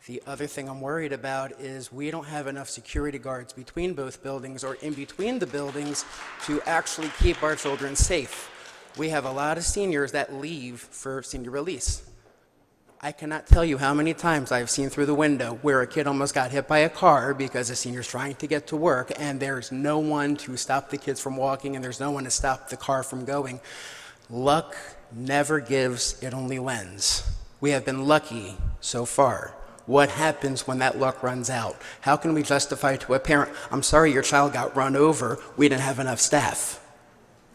The other thing I'm worried about is we don't have enough security guards between both buildings or in between the buildings to actually keep our children safe. We have a lot of seniors that leave for senior release. I cannot tell you how many times I've seen through the window where a kid almost got hit by a car because a senior's trying to get to work and there's no one to stop the kids from walking and there's no one to stop the car from going. Luck never gives, it only lends. We have been lucky so far. What happens when that luck runs out? How can we justify to a parent, I'm sorry your child got run over, we didn't have enough staff?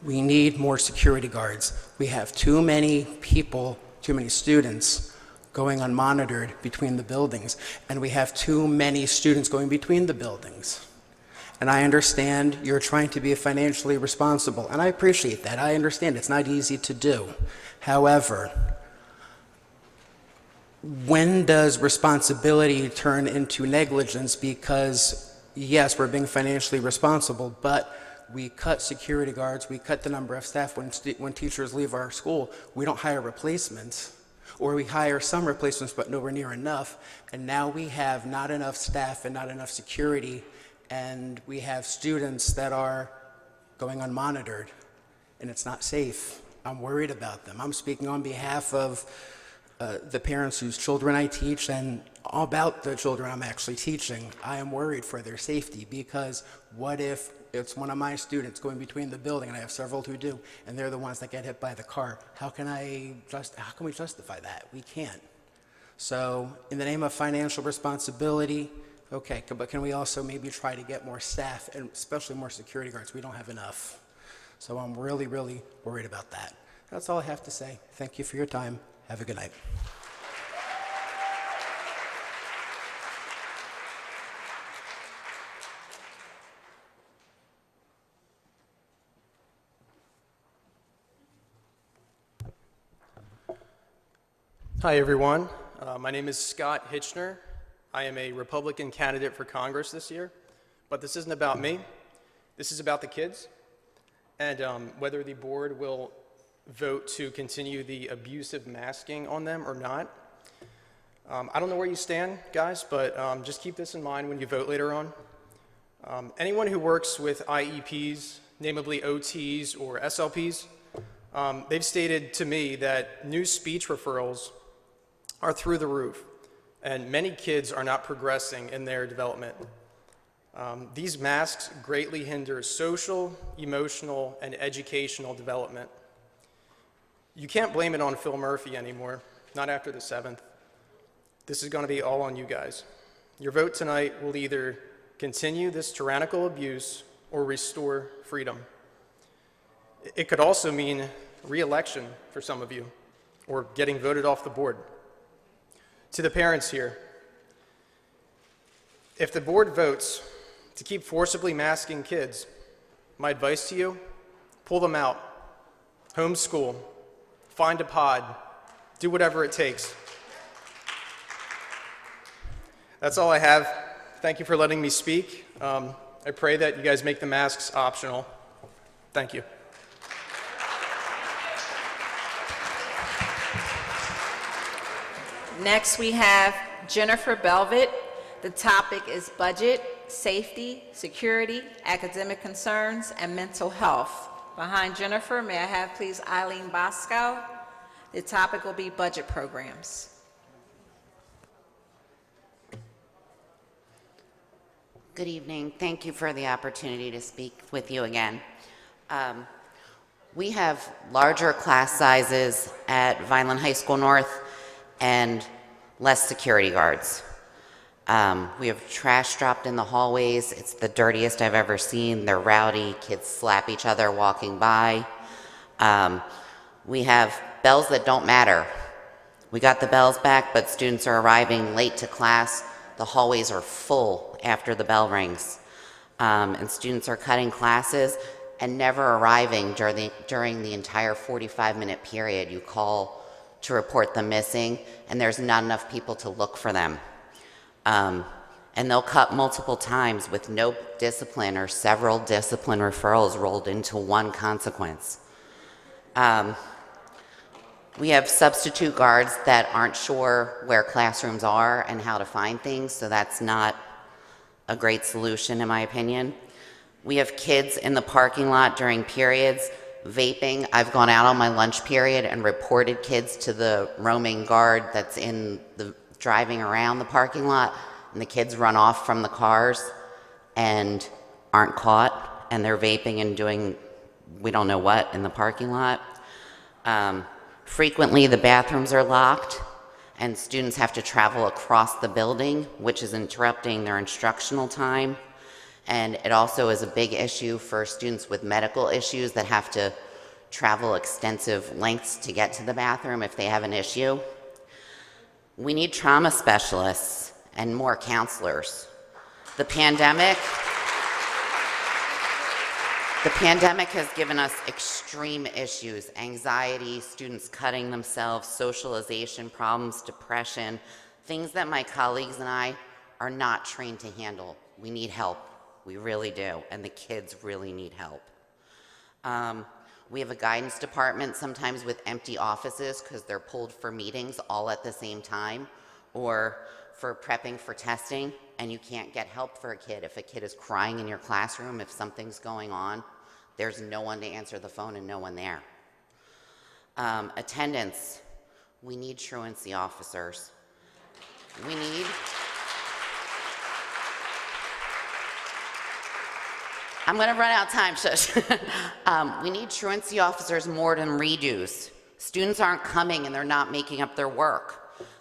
We need more security guards. We have too many people, too many students going unmonitored between the buildings, and we have too many students going between the buildings. And I understand you're trying to be financially responsible, and I appreciate that. I understand it's not easy to do. However, when does responsibility turn into negligence? Because yes, we're being financially responsible, but we cut security guards, we cut the number of staff when teachers leave our school. We don't hire replacements. Or we hire some replacements but nowhere near enough, and now we have not enough staff and not enough security, and we have students that are going unmonitored, and it's not safe. I'm worried about them. I'm speaking on behalf of the parents whose children I teach and all about the children I'm actually teaching. I am worried for their safety because what if it's one of my students going between the building, and I have several who do, and they're the ones that get hit by the car. How can we justify that? We can't. So in the name of financial responsibility, okay, but can we also maybe try to get more staff, and especially more security guards? We don't have enough. So I'm really, really worried about that. That's all I have to say. Thank you for your time. Have a good night. Hi, everyone. My name is Scott Hitchner. I am a Republican candidate for Congress this year, but this isn't about me. This is about the kids and whether the board will vote to continue the abusive masking on them or not. I don't know where you stand, guys, but just keep this in mind when you vote later on. Anyone who works with IEPs namely OTs or SLPs, they've stated to me that new speech referrals are through the roof, and many kids are not progressing in their development. These masks greatly hinder social, emotional, and educational development. You can't blame it on Phil Murphy anymore, not after the 7th. This is going to be all on you guys. Your vote tonight will either continue this tyrannical abuse or restore freedom. It could also mean re-election for some of you, or getting voted off the board. To the parents here, if the board votes to keep forcibly masking kids, my advice to you, pull them out, homeschool, find a pod, do whatever it takes. That's all I have. Thank you for letting me speak. I pray that you guys make the masks optional. Thank you. Next, we have Jennifer Belvitt. The topic is budget, safety, security, academic concerns, and mental health. Behind Jennifer, may I have please Eileen Bosco. The topic will be budget programs. Good evening. Thank you for the opportunity to speak with you again. We have larger class sizes at Vineland High School North and less security guards. We have trash dropped in the hallways. It's the dirtiest I've ever seen. They're rowdy. Kids slap each other walking by. We have bells that don't matter. We got the bells back, but students are arriving late to class. The hallways are full after the bell rings. And students are cutting classes and never arriving during the entire 45-minute period. You call to report them missing, and there's not enough people to look for them. And they'll cut multiple times with no discipline or several discipline referrals rolled into one consequence. We have substitute guards that aren't sure where classrooms are and how to find things, so that's not a great solution in my opinion. We have kids in the parking lot during periods vaping. I've gone out on my lunch period and reported kids to the roaming guard that's in the driving around the parking lot, and the kids run off from the cars and aren't caught, and they're vaping and doing we don't know what in the parking lot. Frequently the bathrooms are locked and students have to travel across the building, which is interrupting their instructional time. And it also is a big issue for students with medical issues that have to travel extensive lengths to get to the bathroom if they have an issue. We need trauma specialists and more counselors. The pandemic has given us extreme issues: anxiety, students cutting themselves, socialization problems, depression, things that my colleagues and I are not trained to handle. We need help. We really do, and the kids really need help. We have a guidance department sometimes with empty offices because they're pulled for meetings all at the same time or for prepping for testing, and you can't get help for a kid. If a kid is crying in your classroom, if something's going on, there's no one to answer the phone and no one there. Attendance. We need truancy officers. I'm going to run out of time, shush. We need truancy officers more than redos. Students aren't coming and they're not making up their work.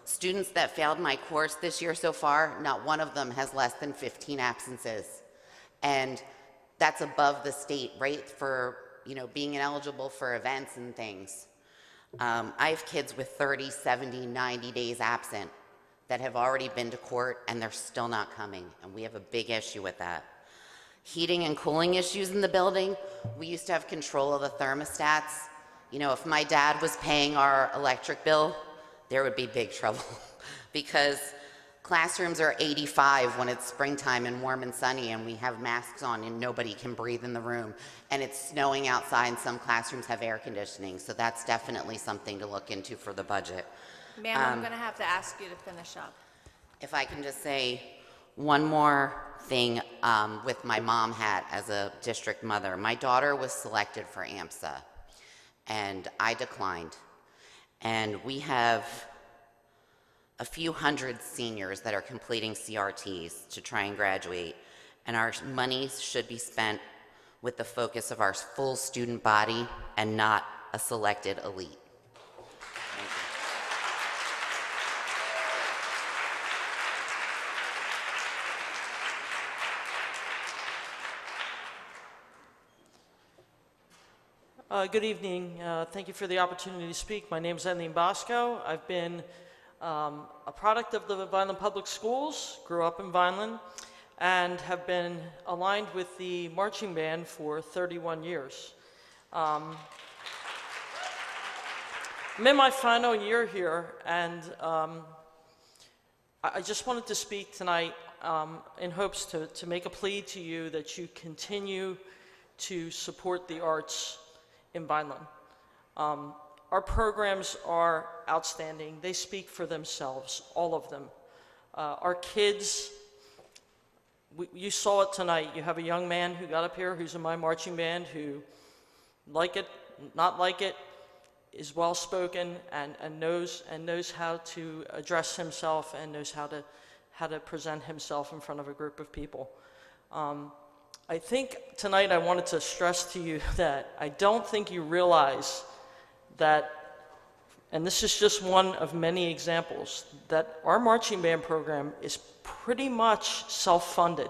Students that failed my course this year so far, not one of them has less than 15 absences. And that's above the state rate for, being ineligible for events and things. I have kids with 30, 70, 90 days absent that have already been to court and they're still not coming, and we have a big issue with that. Heating and cooling issues in the building. We used to have control of the thermostats. If my dad was paying our electric bill, there would be big trouble because classrooms are 85 when it's springtime and warm and sunny and we have masks on and nobody can breathe in the room, and it's snowing outside and some classrooms have air conditioning, so that's definitely something to look into for the budget. Ma'am, I'm going to have to ask you to finish up. If I can just say One more thing with my mom hat as a district mother. My daughter was selected for AMSA, and I declined. And we have a few hundred seniors that are completing CRTs to try and graduate, and our money should be spent with the focus of our full student body and not a selected elite. Good evening. Thank you for the opportunity to speak. My name is Eileen Bosco. I've been a product of the Vineland Public Schools, grew up in Vineland, and have been aligned with the marching band for 31 years. I'm in my final year here, and I just wanted to speak tonight in hopes to make a plea to you that you continue to support the arts in Vineland. Our programs are outstanding. They speak for themselves, all of them. Our kids, you saw it tonight. You have a young man who got up here who's in my marching band who, like it, not like it, is well-spoken and knows how to address himself and knows how to present himself in front of a group of people. I think tonight I wanted to stress to you that I don't think you realize that, and this is just one of many examples, that our marching band program is pretty much self-funded.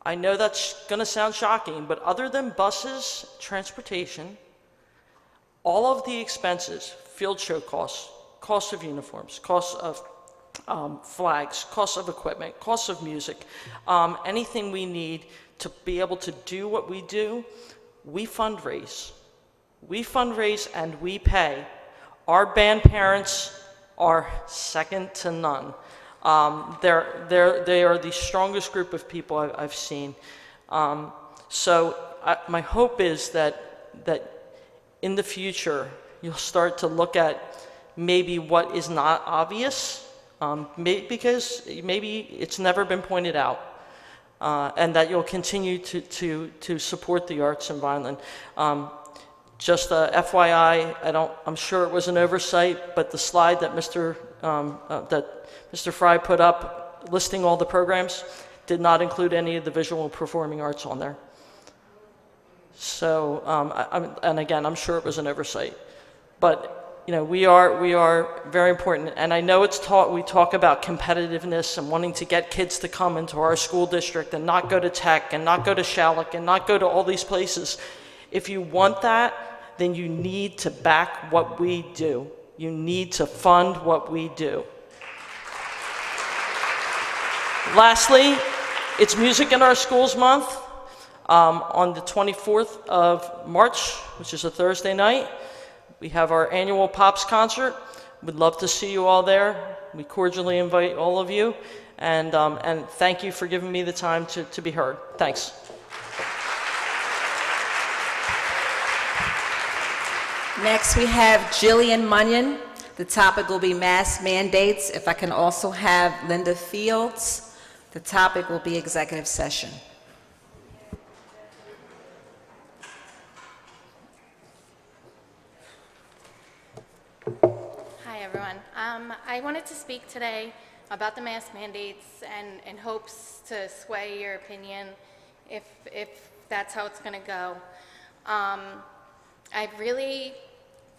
I know that's going to sound shocking, but other than buses, transportation, all of the expenses, field show costs, costs of uniforms, costs of flags, costs of equipment, costs of music, anything we need to be able to do what we do, we fundraise. We fundraise and we pay. Our band parents are second to none. They are the strongest group of people I've seen. So my hope is that in the future you'll start to look at maybe what is not obvious, because maybe it's never been pointed out, and that you'll continue to support the arts in Vineland. Just FYI, I'm sure it was an oversight, but the slide that Mr. Fry put up listing all the programs did not include any of the visual and performing arts on there. So, and again, I'm sure it was an oversight, but you know, we are very important. And I know we talk about competitiveness and wanting to get kids to come into our school district and not go to Tech and not go to Shalleck and not go to all these places. If you want that, then you need to back what we do. You need to fund what we do. Lastly, it's Music in Our Schools Month. On the 24th of March, which is a Thursday night, we have our annual Pops concert. We'd love to see you all there. We cordially invite all of you, and thank you for giving me the time to be heard. Thanks. Next, we have Jillian Munyon. The topic will be mask mandates. If I can also have Linda Fields. The topic will be executive session. Hi, everyone. I wanted to speak today about the mask mandates and in hopes to sway your opinion if that's how it's going to go. I really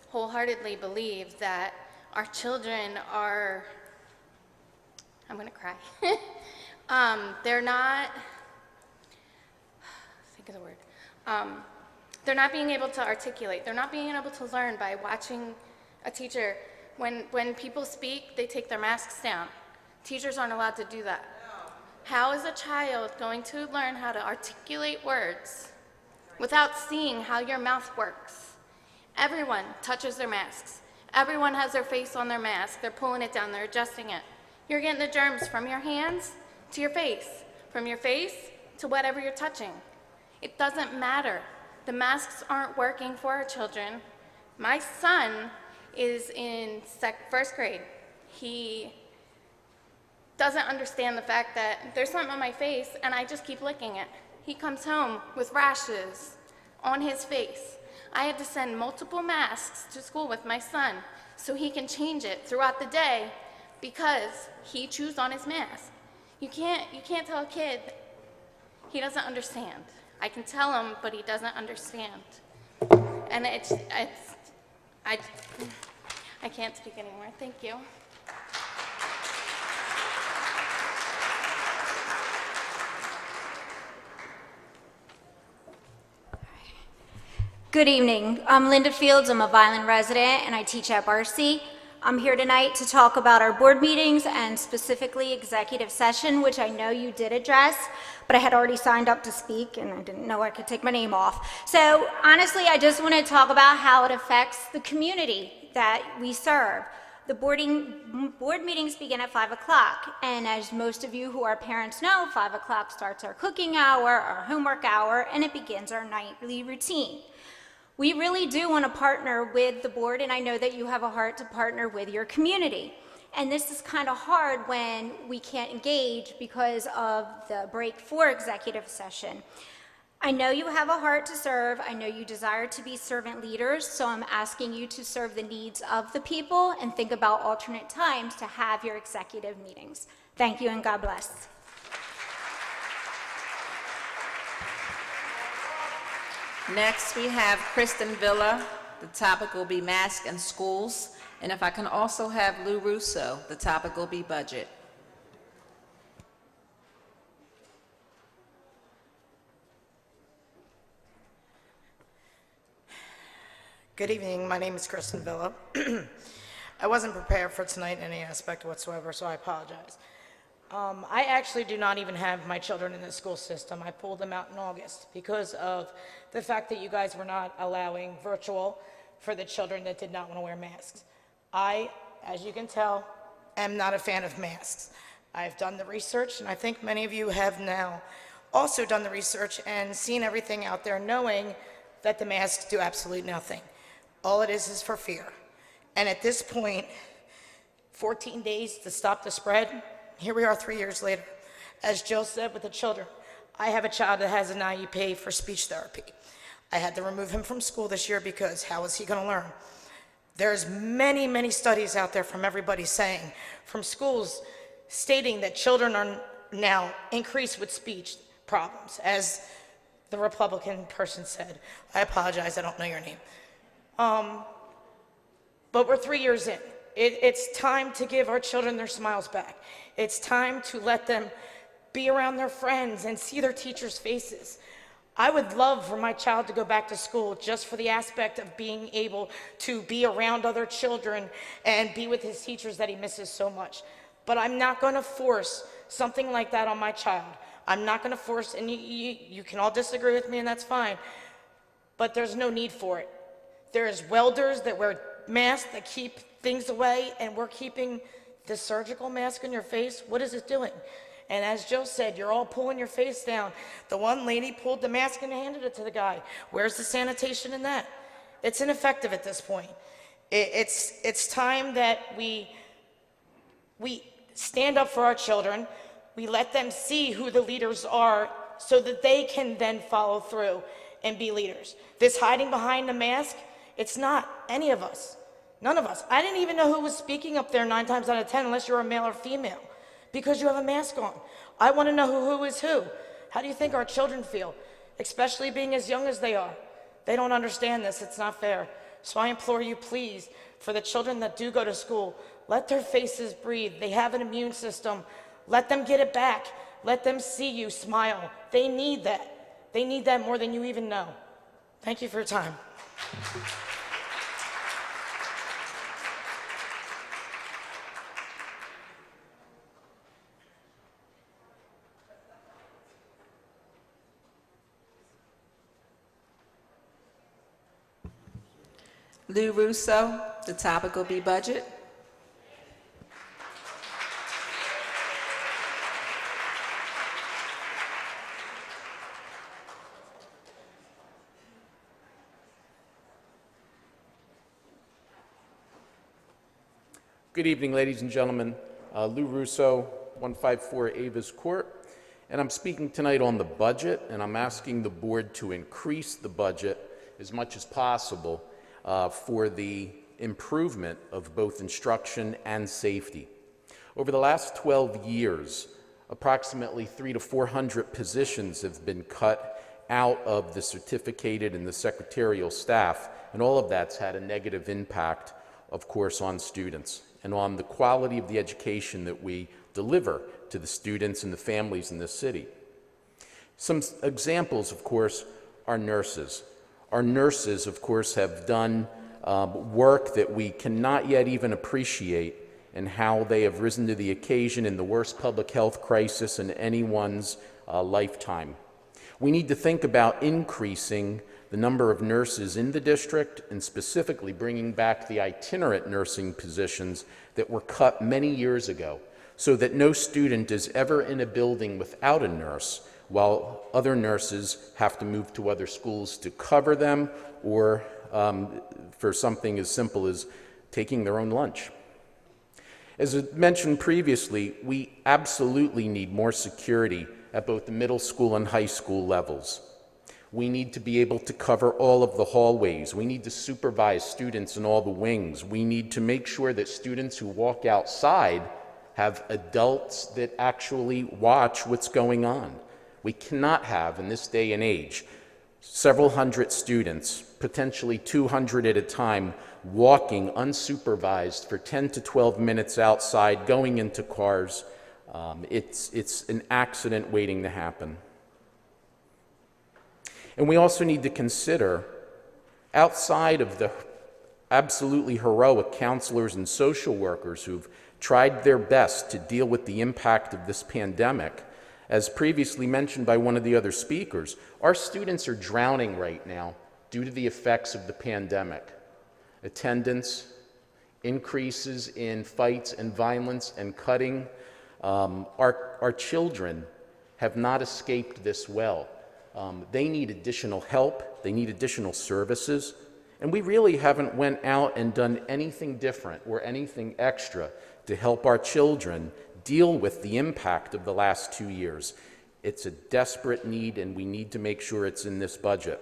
wholeheartedly believe that our children are, I'm going to cry. They're not, think of the word, they're not being able to articulate. They're not being able to learn by watching a teacher. When people speak, they take their masks down. Teachers aren't allowed to do that. How is a child going to learn how to articulate words without seeing how your mouth works? Everyone touches their masks. Everyone has their face on their mask. They're pulling it down, they're adjusting it. You're getting the germs from your hands to your face, from your face to whatever you're touching. It doesn't matter. The masks aren't working for our children. My son is in first grade. He doesn't understand the fact that there's something on my face and I just keep licking it. He comes home with rashes on his face. I had to send multiple masks to school with my son so he can change it throughout the day because he chews on his mask. You can't tell a kid he doesn't understand. I can tell him, but he doesn't understand. And I can't speak anymore. Thank you. Good evening. I'm Linda Fields. I'm a Vineland resident and I teach at Barcy. I'm here tonight to talk about our board meetings and specifically executive session, which I know you did address, but I had already signed up to speak and I didn't know I could take my name off. So honestly, I just want to talk about how it affects the community that we serve. The board meetings begin at 5 o'clock, and as most of you who are parents know, 5 o'clock starts our cooking hour, our homework hour, and it begins our nightly routine. We really do want to partner with the board, and I know that you have a heart to partner with your community. And this is kind of hard when we can't engage because of the break for executive session. I know you have a heart to serve. I know you desire to be servant leaders, so I'm asking you to serve the needs of the people and think about alternate times to have your executive meetings. Thank you, and God bless. Next, we have Kristen Villa. The topic will be mask in schools. And if I can also have Lou Russo, the topic will be budget. Good evening. My name is Kristen Villa. I wasn't prepared for tonight in any aspect whatsoever, so I apologize. I actually do not even have my children in the school system. I pulled them out in August because of the fact that you guys were not allowing virtual for the children that did not want to wear masks. I, as you can tell, am not a fan of masks. I've done the research, and I think many of you have now also done the research and seen everything out there, knowing that the masks do absolutely nothing. All it is for fear. And at this point, 14 days to stop the spread, here we are 3 years later. As Jill said with the children, I have a child that has an IEP for speech therapy. I had to remove him from school this year because how is he going to learn? There's many, many studies out there from everybody saying, from schools stating that children are now increased with speech problems, as the Republican person said. I apologize, I don't know your name. But we're 3 years in. It's time to give our children their smiles back. It's time to let them be around their friends and see their teachers' faces. I would love for my child to go back to school just for the aspect of being able to be around other children and be with his teachers that he misses so much. But I'm not going to force something like that on my child. I'm not going to force, and you can all disagree with me, and that's fine, but there's no need for it. There's welders that wear masks that keep things away, and we're keeping the surgical mask on your face. What is it doing? And as Joe said, you're all pulling your face down. The one lady pulled the mask and handed it to the guy. Where's the sanitation in that? It's ineffective at this point. It's time that we stand up for our children. We let them see who the leaders are so that they can then follow through and be leaders. This hiding behind the mask, it's not any of us. None of us. I didn't even know who was speaking up there 9 times out of 10 unless you're a male or female because you have a mask on. I want to know who is who. How do you think our children feel, especially being as young as they are? They don't understand this. It's not fair. So I implore you, please, for the children that do go to school, let their faces breathe. They have an immune system. Let them get it back. Let them see you smile. They need that. They need that more than you even know. Thank you for your time. Lou Russo, the topic will be budget. Good evening, ladies and gentlemen. Lou Russo, 154 Avis Court, and I'm speaking tonight on the budget, and I'm asking the board to increase the budget as much as possible for the improvement of both instruction and safety. Over the last 12 years, approximately 300 to 400 positions have been cut out of the certificated and the secretarial staff, and all of that's had a negative impact, of course, on students and on the quality of the education that we deliver to the students and the families in this city. Some examples, of course, are nurses. Our nurses, of course, have done work that we cannot yet even appreciate, and how they have risen to the occasion in the worst public health crisis in anyone's lifetime. We need to think about increasing the number of nurses in the district and specifically bringing back the itinerant nursing positions that were cut many years ago, so that no student is ever in a building without a nurse, while other nurses have to move to other schools to cover them, or for something as simple as taking their own lunch. As I mentioned previously, we absolutely need more security at both the middle school and high school levels. We need to be able to cover all of the hallways. We need to supervise students in all the wings. We need to make sure that students who walk outside have adults that actually watch what's going on. We cannot have, in this day and age, several hundred students, potentially 200 at a time, walking unsupervised for 10 to 12 minutes outside, going into cars. It's an accident waiting to happen. And we also need to consider, outside of the absolutely heroic counselors and social workers who've tried their best to deal with the impact of this pandemic, as previously mentioned by one of the other speakers, our students are drowning right now due to the effects of the pandemic. Attendance, increases in fights and violence and cutting. Our children have not escaped this well. They need additional help, they need additional services, and we really haven't went out and done anything different or anything extra to help our children deal with the impact of the last 2 years. It's a desperate need, and we need to make sure it's in this budget.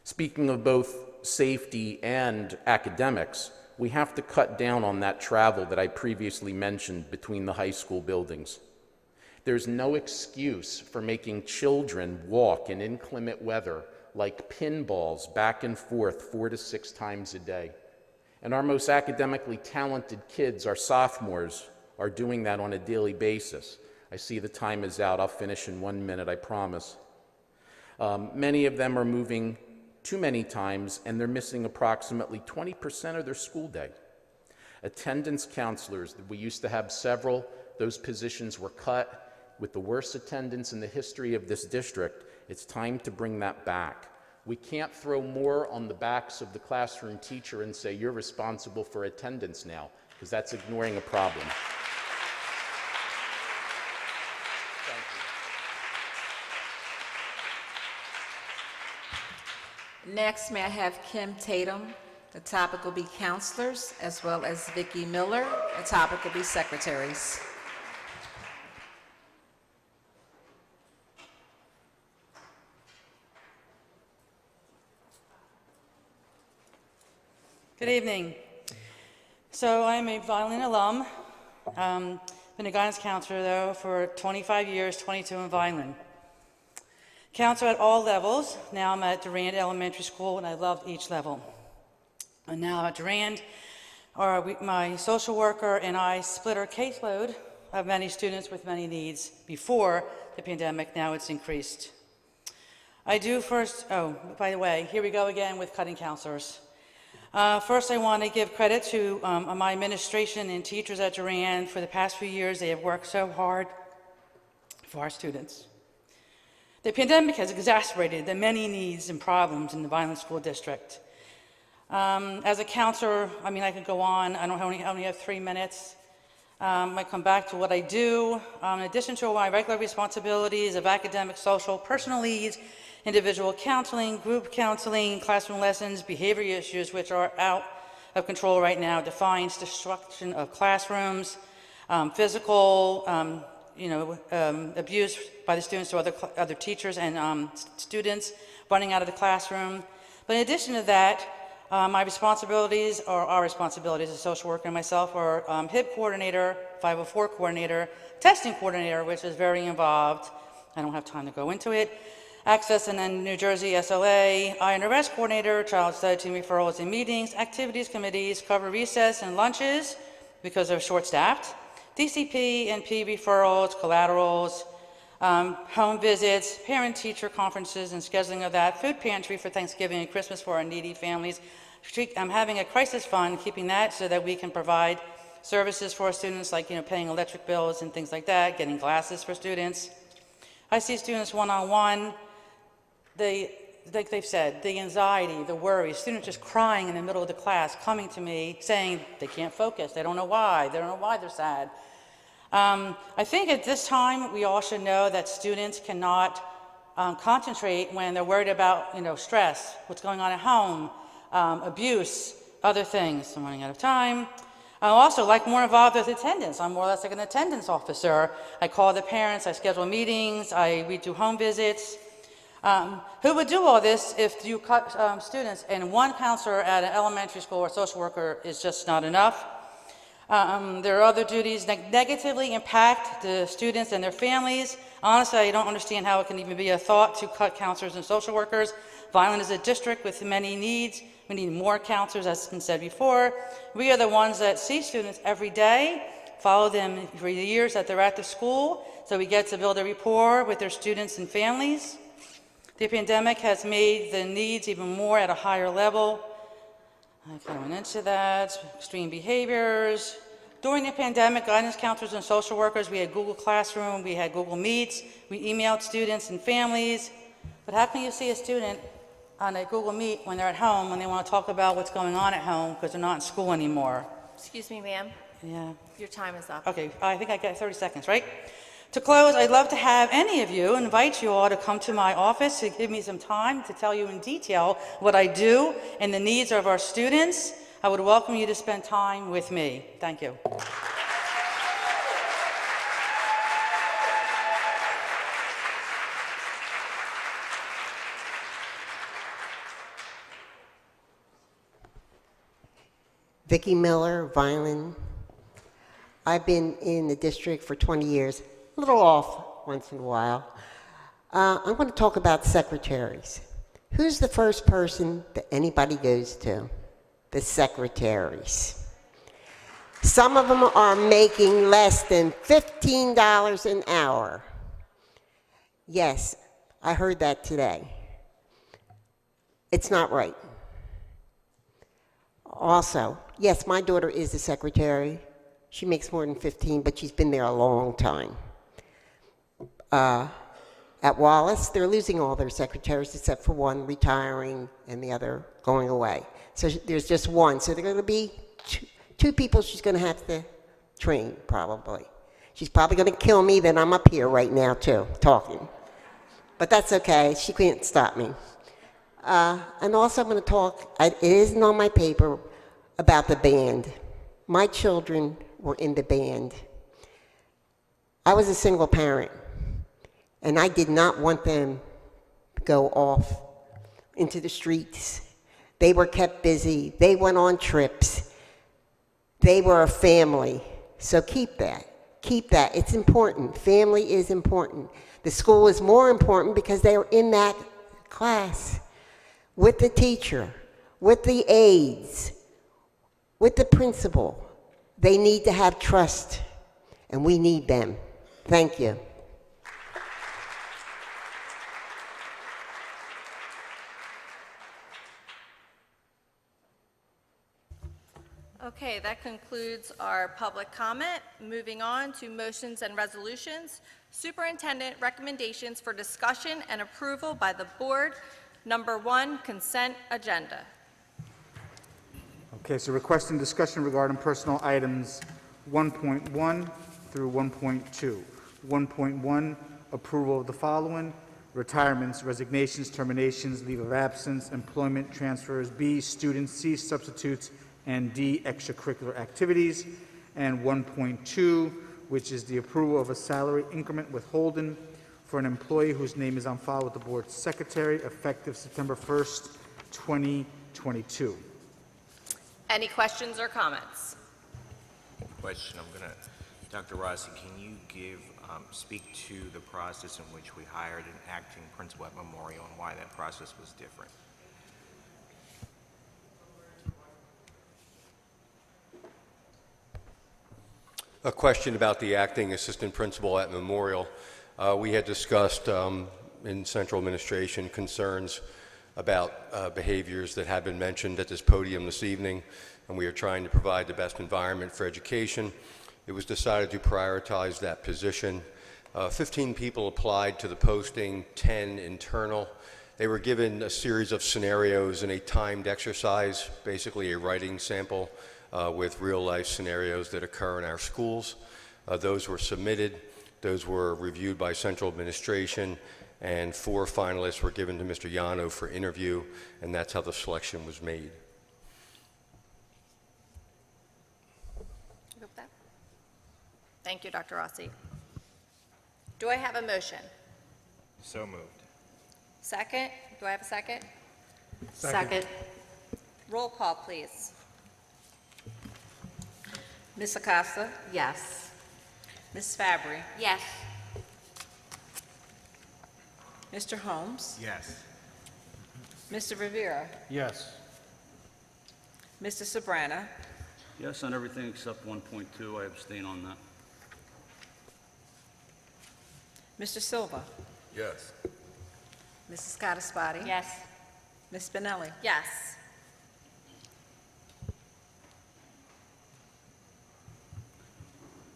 Speaking of both safety and academics, we have to cut down on that travel that I previously mentioned between the high school buildings. There's no excuse for making children walk in inclement weather like pinballs back and forth 4 to 6 times a day. And our most academically talented kids, our sophomores, are doing that on a daily basis. I see the time is out. I'll finish in 1 minute, I promise. Many of them are moving too many times, and they're missing approximately 20% of their school day. Attendance counselors, we used to have several. Those positions were cut. With the worst attendance in the history of this district, it's time to bring that back. We can't throw more on the backs of the classroom teacher and say, you're responsible for attendance now, because that's ignoring a problem. Next, may I have Kim Tatum? The topic will be counselors, as well as Vicki Miller. The topic will be secretaries. Good evening. So I'm a Vineland alum. Been a guidance counselor, though, for 25 years, 22 in Vineland. Counselor at all levels. Now I'm at Durand Elementary School, and I loved each level. And now at Durand, my social worker and I split our caseload of many students with many needs. Before the pandemic, now it's increased. By the way, here we go again with cutting counselors. First, I want to give credit to my administration and teachers at Durand. For the past few years, they have worked so hard for our students. The pandemic has exacerbated the many needs and problems in the Vineland School District. As a counselor, I could go on. I only have 3 minutes. I come back to what I do. In addition to my regular responsibilities of academic, social, personal needs, individual counseling, group counseling, classroom lessons, behavior issues, which are out of control right now defines destruction of classrooms, physical, abuse by the students to other teachers and students running out of the classroom. But in addition to that, my responsibilities, or our responsibilities as a social worker and myself, are HIP coordinator, 504 coordinator, testing coordinator, which is very involved. I don't have time to go into it. Access and then New Jersey SLA, INRS coordinator, child study team referrals and meetings, activities committees, cover recess and lunches because they're short-staffed, DCP and P referrals, collaterals, home visits, parent-teacher conferences and scheduling of that, food pantry for Thanksgiving and Christmas for our needy families. I'm having a crisis fund, keeping that so that we can provide services for our students like, paying electric bills and things like that, getting glasses for students. I see students one-on-one. Like they've said, the anxiety, the worry, students just crying in the middle of the class, coming to me saying they can't focus, they don't know why they're sad. I think at this time we all should know that students cannot concentrate when they're worried about stress, what's going on at home, abuse, other things. I'm running out of time. I also like more involved with attendance. I'm more or less like an attendance officer. I call the parents, I schedule meetings, we do home visits. Who would do all this if you cut students and one counselor at an elementary school or social worker is just not enough? There are other duties that negatively impact the students and their families. Honestly, I don't understand how it can even be a thought to cut counselors and social workers. Vineland is a district with many needs. We need more counselors, as has been said before. We are the ones that see students every day, follow them for the years that they're at the school, so we get to build a rapport with their students and families. The pandemic has made the needs even more at a higher level. I kind of went into that, extreme behaviors. During the pandemic, guidance counselors and social workers, we had Google Classroom, we had Google Meets, we emailed students and families. But how can you see a student on a Google Meet when they're at home, when they want to talk about what's going on at home because they're not in school anymore? Excuse me, ma'am. Yeah. Your time is up. Okay, I think I got 30 seconds, right? To close, I'd love to have any of you, invite you all to come to my office to give me some time to tell you in detail what I do and the needs of our students. I would welcome you to spend time with me. Thank you. Vicki Miller, Vineland. I've been in the district for 20 years, a little off once in a while. I'm going to talk about secretaries. Who's the first person that anybody goes to? The secretaries. Some of them are making less than $15 an hour. Yes, I heard that today. It's not right. Also, yes, my daughter is a secretary. She makes more than 15, but she's been there a long time. At Wallace, they're losing all their secretaries except for one retiring and the other going away. So there's just one. So there are going to be two people she's going to have to train, probably. She's probably going to kill me, then I'm up here right now, too, talking. But that's okay. She can't stop me. And also I'm going to talk, it isn't on my paper, about the band. My children were in the band. I was a single parent, and I did not want them to go off into the streets. They were kept busy. They went on trips. They were a family. So keep that. Keep that. It's important. Family is important. The school is more important because they are in that class with the teacher, with the aides, with the principal. They need to have trust, and we need them. Thank you. Okay, that concludes our public comment. Moving on to motions and resolutions. Superintendent recommendations for discussion and approval by the board. Number 1, consent agenda. Okay, so requesting discussion regarding personal items 1.1 through 1.2. 1.1, approval of the following: retirements, resignations, terminations, leave of absence, employment transfers. B, students. C, substitutes. and D, extracurricular activities, and 1.2, which is the approval of a salary increment withholding for an employee whose name is on file with the board secretary effective September 1st, 2022. Any questions or comments? Question, Dr. Rossi, can you speak to the process in which we hired an acting principal at Memorial and why that process was different? A question about the acting assistant principal at Memorial. We had discussed in central administration concerns about behaviors that have been mentioned at this podium this evening, and we are trying to provide the best environment for education. It was decided to prioritize that position. 15 people applied to the posting, 10 internal. They were given a series of scenarios in a timed exercise, basically a writing sample with real-life scenarios that occur in our schools. Those were submitted. Those were reviewed by central administration, and 4 finalists were given to Mr. Yano for interview, and that's how the selection was made. Thank you, Dr. Rossi. Do I have a motion? So moved. Second? Do I have a second? Second. Roll call, please. Ms. Acosta? Yes. Ms. Fabry? Yes. Mr. Holmes? Yes. Mr. Rivera? Yes. Mr. Sabrana? Yes on everything except 1.2. I abstain on that. Mr. Silva? Yes. Mrs. Cataspati? Yes. Ms. Spinelli? Yes.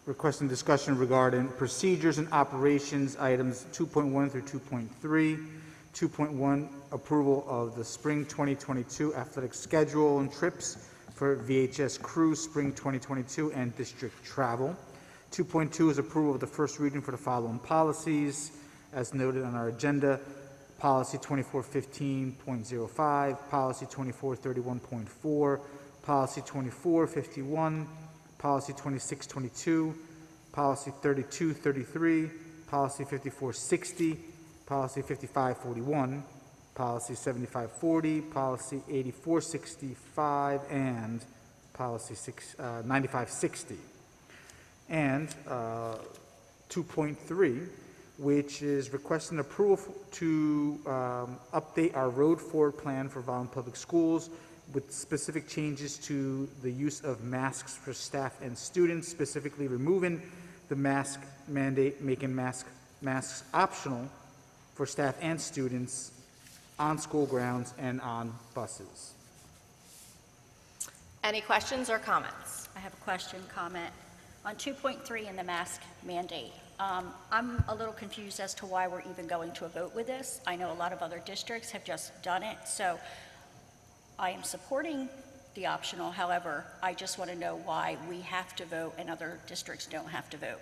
Requesting discussion regarding procedures and operations, items 2.1 through 2.3. 2.1, approval of the spring 2022 athletic schedule and trips for VHS crew spring 2022 and district travel. 2.2 is approval of the first reading for the following policies as noted on our agenda. Policy 2415.05, policy 2431.4, policy 2451, policy 2622, policy 3233, policy 5460, policy 5541, policy 7540, policy 8465, and policy 9560. And 2.3, which is requesting approval to update our road forward plan for Vineland Public Schools with specific changes to the use of masks for staff and students, specifically removing the mask mandate, making masks optional for staff and students on school grounds and on buses. Any questions or comments? I have a question, comment. On 2.3 in the mask mandate, I'm a little confused as to why we're even going to a vote with this. I know a lot of other districts have just done it, so I am supporting the optional. However, I just want to know why we have to vote and other districts don't have to vote.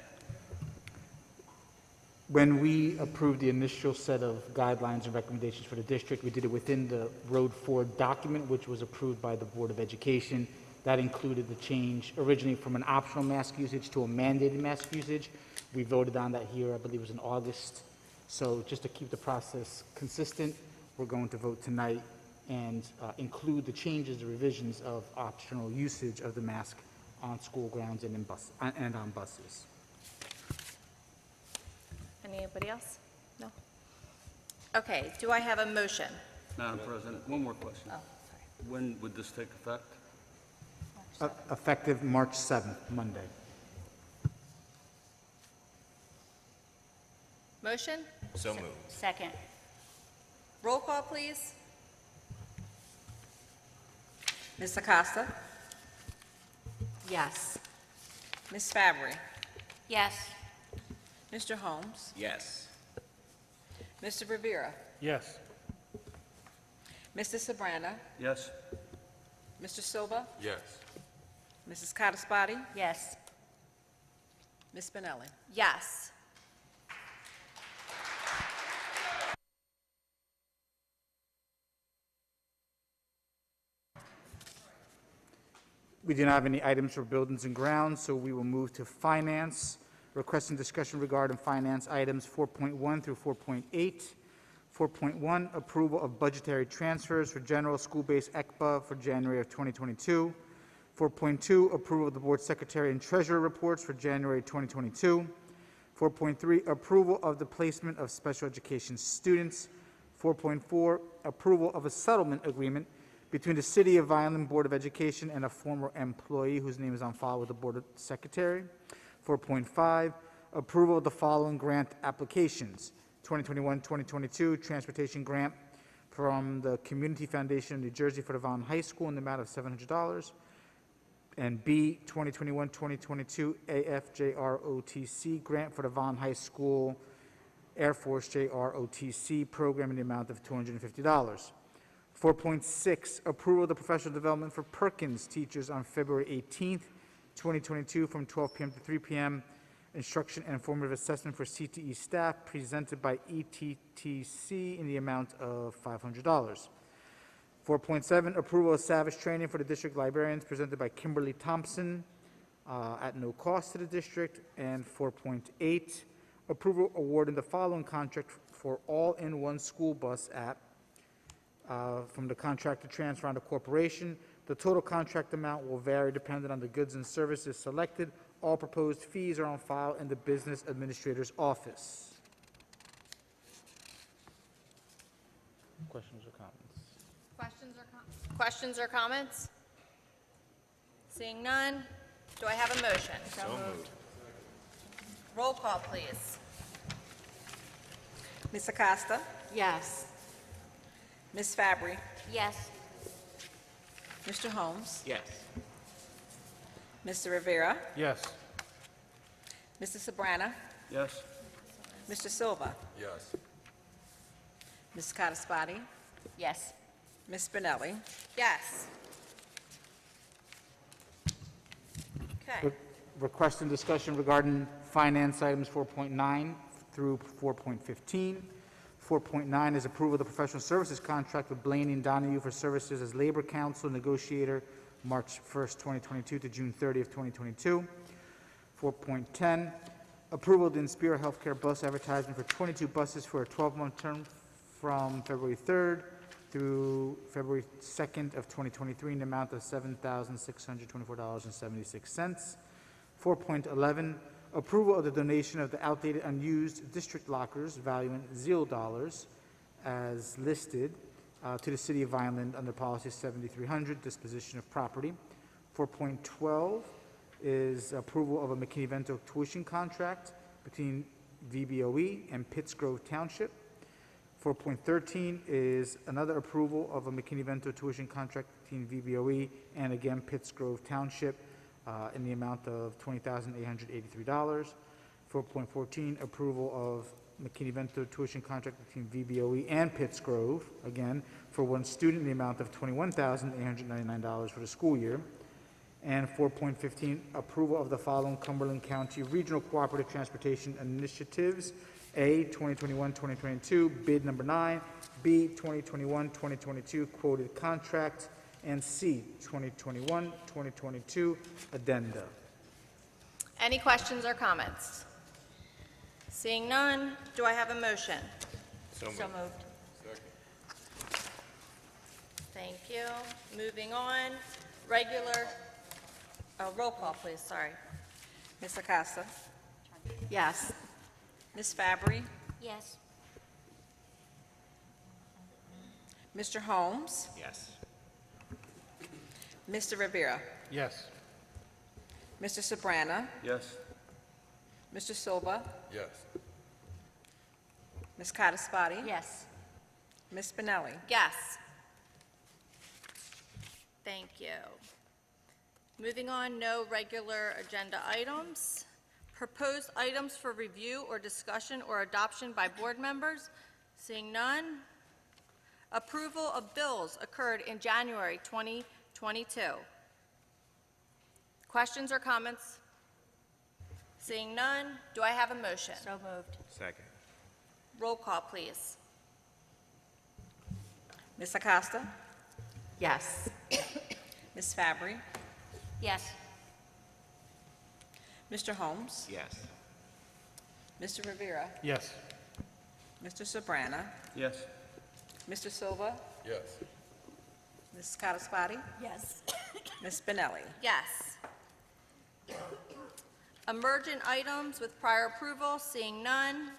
When we approved the initial set of guidelines and recommendations for the district, we did it within the Road Forward document, which was approved by the Board of Education. That included the change originally from an optional mask usage to a mandated mask usage. We voted on that here, I believe it was in August. So just to keep the process consistent, we're going to vote tonight and include the changes, the revisions of optional usage of the mask on school grounds and on buses. Anybody else? No? Okay, do I have a motion? Madam President, one more question. Oh, When would this take effect? Effective March 7th, Monday. Motion? So moved. Second. Roll call, please. Ms. Acosta? Yes. Ms. Fabry? Yes. Mr. Holmes? Yes. Mr. Rivera? Yes. Mr. Sabrana? Yes. Mr. Silva? Yes. Mrs. Cataspati? Yes. Ms. Spinelli? Yes. We do not have any items for buildings and grounds, so we will move to finance. Requesting discussion regarding finance items 4.1 through 4.8. 4.1, approval of budgetary transfers for general school-based ECBA for January of 2022. 4.2, approval of the board secretary and treasurer reports for January 2022. 4.3, approval of the placement of special education students. 4.4, approval of a settlement agreement between the City of Vineland Board of Education and a former employee whose name is on file with the Board Secretary. 4.5, approval of the following grant applications. 2021-2022 transportation grant from the Community Foundation of New Jersey for the Vineland High School in the amount of $700. And B, 2021-2022 AFJROTC grant for the Vineland High School Air Force JROTC program in the amount of $250. 4.6, approval of the professional development for Perkins teachers on February 18th, 2022 from 12 p.m. to 3 p.m. Instruction and formative assessment for CTE staff presented by ETTC in the amount of $500. 4.7, approval of Savage training for the district librarians presented by Kimberly Thompson at no cost to the district. And 4.8, approval awarding the following contract for all-in-one school bus app from the contractor transfer on the corporation. The total contract amount will vary depending on the goods and services selected. All proposed fees are on file in the business administrator's office. Questions or comments? Questions or comments? Seeing none, do I have a motion? So moved. Roll call, please. Ms. Acosta? Yes. Ms. Fabry? Yes. Mr. Holmes? Yes. Mr. Rivera? Yes. Mr. Sabrana? Yes. Mr. Silva? Yes. Ms. Cataspati? Yes. Ms. Spinelli? Yes. Okay. Requesting discussion regarding finance items 4.9 through 4.15. 4.9 is approval of the professional services contract with Blaney and Donahue for services as labor counsel negotiator March 1st, 2022 to June 30th, 2022. 4.10, approval of the Inspira Healthcare bus advertisement for 22 buses for a 12-month term from February 3rd through February 2nd of 2023 in the amount of $7,624.76. 4.11, approval of the donation of the outdated unused district lockers valuing $0 as listed to the City of Vineland under Policy 7300, disposition of property. 4.12 is approval of a McKinney-Vento tuition contract between VBOE and Pittsgrove Township. 4.13 is another approval of a McKinney-Vento tuition contract between VBOE and again Pittsgrove Township in the amount of $20,883. 4.14, approval of McKinney-Vento tuition contract between VBOE and Pittsgrove, again, for one student in the amount of $21,899 for the school year. And 4.15, approval of the following Cumberland County Regional Cooperative Transportation Initiatives: A, 2021-2022, bid number 9, B, 2021-2022, quoted contract, and C, 2021-2022, addenda. Any questions or comments? Seeing none, do I have a motion? So moved. Thank you. Moving on, roll call, please, sorry. Ms. Acosta? Yes. Ms. Fabry? Yes. Mr. Holmes? Yes. Mr. Rivera? Yes. Mr. Sabrana? Yes. Mr. Silva? Yes. Ms. Cataspati? Yes. Ms. Spinelli? Yes. Thank you. Moving on, no regular agenda items. Proposed items for review or discussion or adoption by board members. Seeing none. Approval of bills occurred in January 2022. Questions or comments? Seeing none, do I have a motion? So moved. Second. Roll call, please. Ms. Acosta? Yes. Ms. Fabry? Yes. Mr. Holmes? Yes. Mr. Rivera? Yes. Mr. Sobrana? Yes. Mr. Silva? Yes. Ms. Scottaspati? Yes. Ms. Spinelli? Yes. Emergent items with prior approval, seeing none.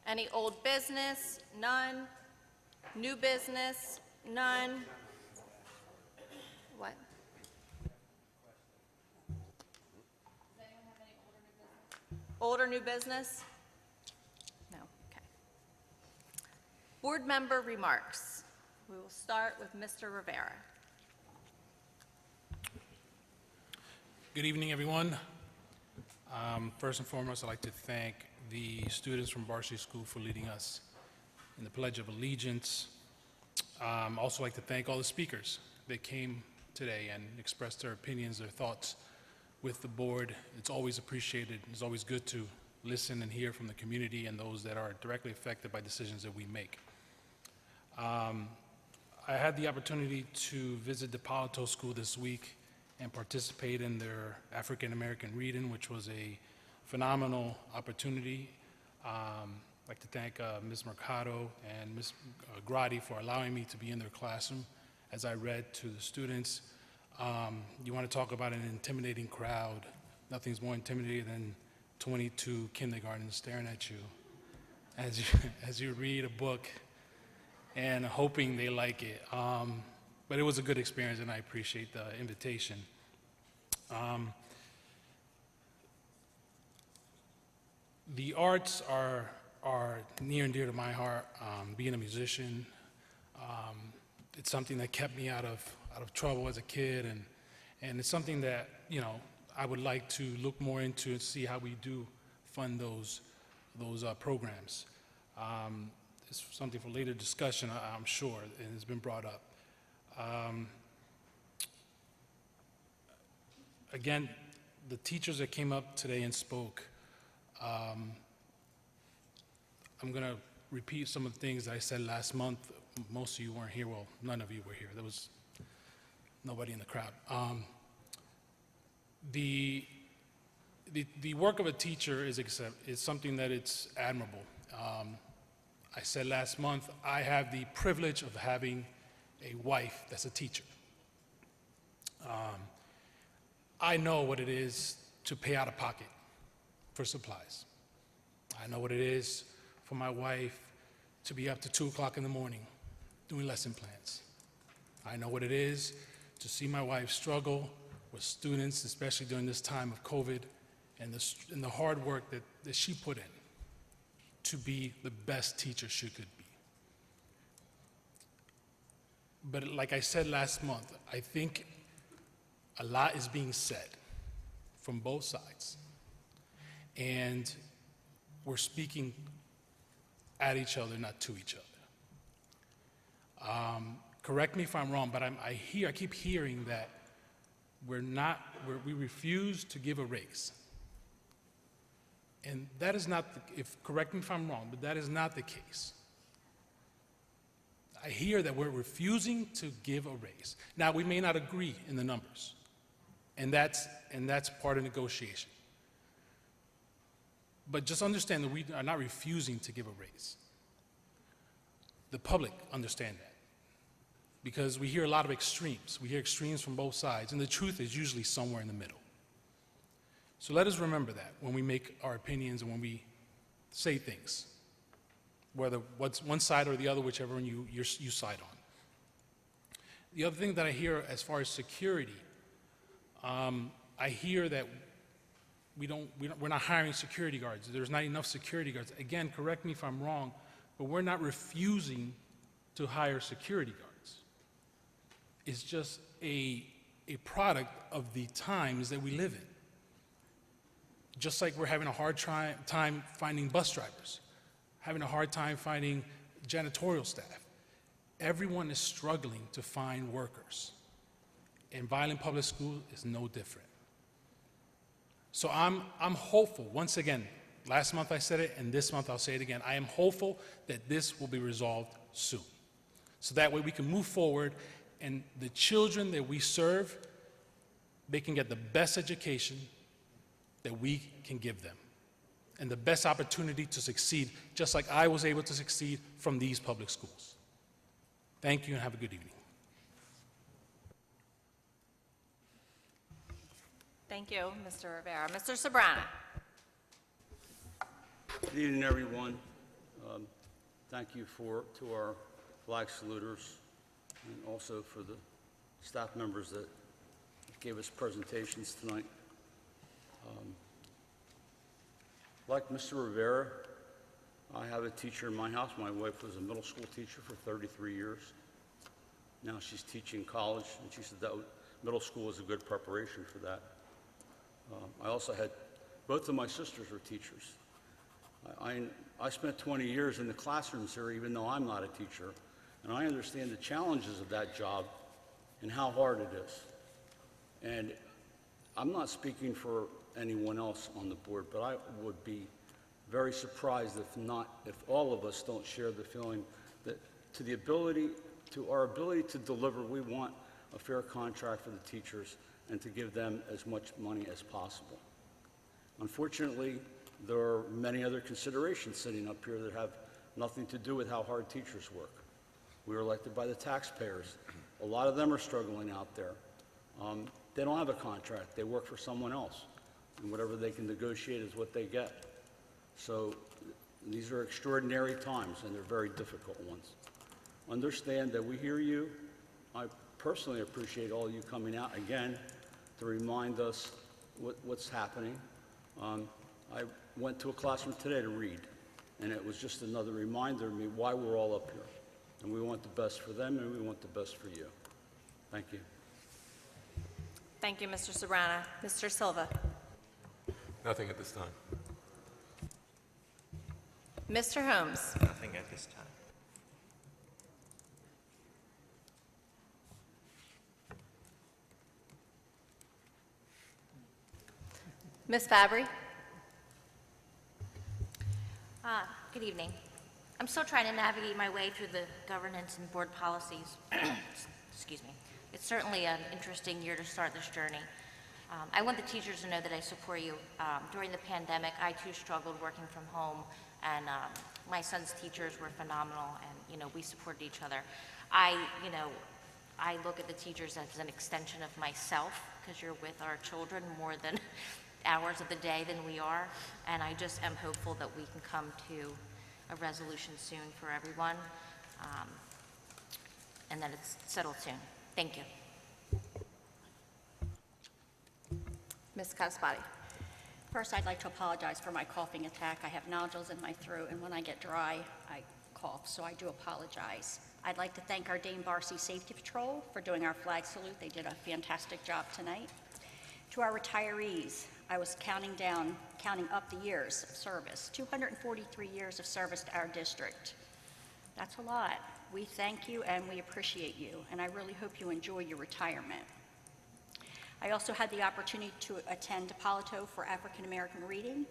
Any old business? None. New business? None. What? Old or new business? No, okay. Board member remarks. We will start with Mr. Rivera. Good evening, everyone. First and foremost, I'd like to thank the students from Varsity School for leading us in the Pledge of Allegiance. Also like to thank all the speakers that came today and expressed their opinions, their thoughts with the board. It's always appreciated. It's always good to listen and hear from the community and those that are directly affected by decisions that we make. I had the opportunity to visit the Palo Alto School this week and participate in their African American reading, which was a phenomenal opportunity. I'd like to thank Ms. Mercado and Ms. Grady for allowing me to be in their classroom as I read to the students. You want to talk about an intimidating crowd. Nothing's more intimidating than 22 kindergartners staring at you as you read a book and hoping they like it. But it was a good experience, and I appreciate the invitation. The arts are near and dear to my heart. Being a musician, it's something that kept me out of trouble as a kid, and it's something that, you know, I would like to look more into and see how we do fund those programs. It's something for later discussion, I'm sure, and it's been brought up. Again, the teachers that came up today and spoke, I'm going to repeat some of the things that I said last month. Most of you weren't here. Well, none of you were here. There was nobody in the crowd. The work of a teacher is something that it's admirable. I said last month, I have the privilege of having a wife that's a teacher. I know what it is to pay out of pocket for supplies. I know what it is for my wife to be up to 2 o'clock in the morning doing lesson plans. I know what it is to see my wife struggle with students, especially during this time of COVID, and the hard work that she put in to be the best teacher she could be. But like I said last month, I think a lot is being said from both sides. And we're speaking at each other, not to each other. Correct me if I'm wrong, but I keep hearing that we refuse to give a raise. And that is not, correct me if I'm wrong, but that is not the case. I hear that we're refusing to give a raise. Now, we may not agree in the numbers, and that's part of negotiation. But just understand that we are not refusing to give a raise. The public understand that, because we hear a lot of extremes. We hear extremes from both sides, and the truth is usually somewhere in the middle. So let us remember that when we make our opinions and when we say things, whether what's one side or the other, whichever one you side on. The other thing that I hear as far as security, I hear that we're not hiring security guards. There's not enough security guards. Again, correct me if I'm wrong, but we're not refusing to hire security guards. It's just a product of the times that we live in. Just like we're having a hard time finding bus drivers, having a hard time finding janitorial staff. Everyone is struggling to find workers. And Vineland Public School is no different. So I'm hopeful, once again, last month I said it, and this month I'll say it again. I am hopeful that this will be resolved soon. So that way we can move forward, and the children that we serve they can get the best education that we can give them and the best opportunity to succeed, just like I was able to succeed from these public schools. Thank you and have a good evening. Thank you, Mr. Rivera. Mr. Sobrana. Good evening, everyone. Thank you to our flag saluters and also for the staff members that gave us presentations tonight. Like Mr. Rivera, I have a teacher in my house. My wife was a middle school teacher for 33 years. Now she's teaching college, and she said that middle school was a good preparation for that. I also had, both of my sisters were teachers. I spent 20 years in the classrooms here, even though I'm not a teacher, and I understand the challenges of that job and how hard it is. And I'm not speaking for anyone else on the board, but I would be very surprised if all of us don't share the feeling that to our ability to deliver, we want a fair contract for the teachers and to give them as much money as possible. Unfortunately, there are many other considerations sitting up here that have nothing to do with how hard teachers work. We are elected by the taxpayers. A lot of them are struggling out there. They don't have a contract. They work for someone else, and whatever they can negotiate is what they get. So these are extraordinary times, and they're very difficult ones. Understand that we hear you. I personally appreciate all you coming out again to remind us what's happening. I went to a classroom today to read, and it was just another reminder to me why we're all up here. And we want the best for them, and we want the best for you. Thank you. Thank you, Mr. Sobrana. Mr. Silva. Nothing at this time. Mr. Holmes. Nothing at this time. Ms. Fabry. Good evening. I'm still trying to navigate my way through the governance and board policies. Excuse me. It's certainly an interesting year to start this journey. I want the teachers to know that I support you. During the pandemic, I too struggled working from home, and my son's teachers were phenomenal, and we supported each other. I look at the teachers as an extension of myself, because you're with our children more than hours of the day than we are, and I just am hopeful that we can come to a resolution soon for everyone, and that it's settled soon. Thank you. Ms. Caspati. First, I'd like to apologize for my coughing attack. I have nodules in my throat, and when I get dry, I cough, so I do apologize. I'd like to thank our Dane Barcy Safety Patrol for doing our flag salute. They did a fantastic job tonight. To our retirees, I was counting up the years of service, 243 years of service to our district. That's a lot. We thank you and we appreciate you, and I really hope you enjoy your retirement. I also had the opportunity to attend Palo for African American Reading,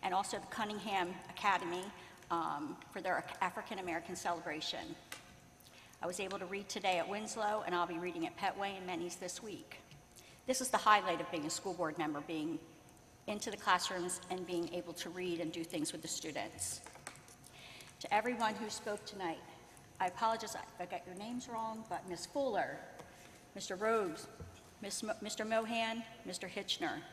and also the Cunningham Academy for their African American celebration. I was able to read today at Winslow, and I'll be reading at Petway and Menny's this week. This is the highlight of being a school board member, being into the classrooms and being able to read and do things with the students. To everyone who spoke tonight, I apologize if I got your names wrong, but Ms. Fuller, Mr. Rhodes, Mr. Mohan, Mr. Hitchner,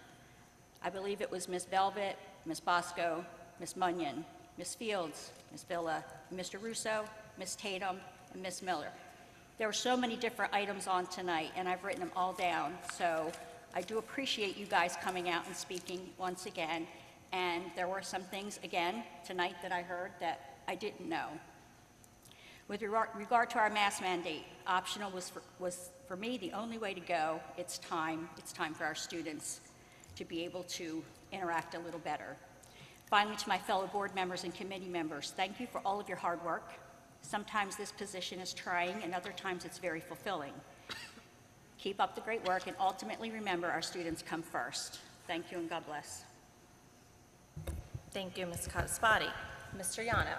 I believe it was Ms. Velvet, Ms. Bosco, Ms. Munyon, Ms. Fields, Ms. Villa, Mr. Russo, Ms. Tatum, and Ms. Miller. There were so many different items on tonight, and I've written them all down, so I do appreciate you guys coming out and speaking once again, and there were some things, again, tonight that I heard that I didn't know. With regard to our mask mandate, optional was for me the only way to go. It's time for our students to be able to interact a little better. Finally, to my fellow board members and committee members, thank you for all of your hard work. Sometimes this position is trying, and other times it's very fulfilling. Keep up the great work, and ultimately remember our students come first. Thank you, and God bless. Thank you, Ms. Caspati. Mr. Yano.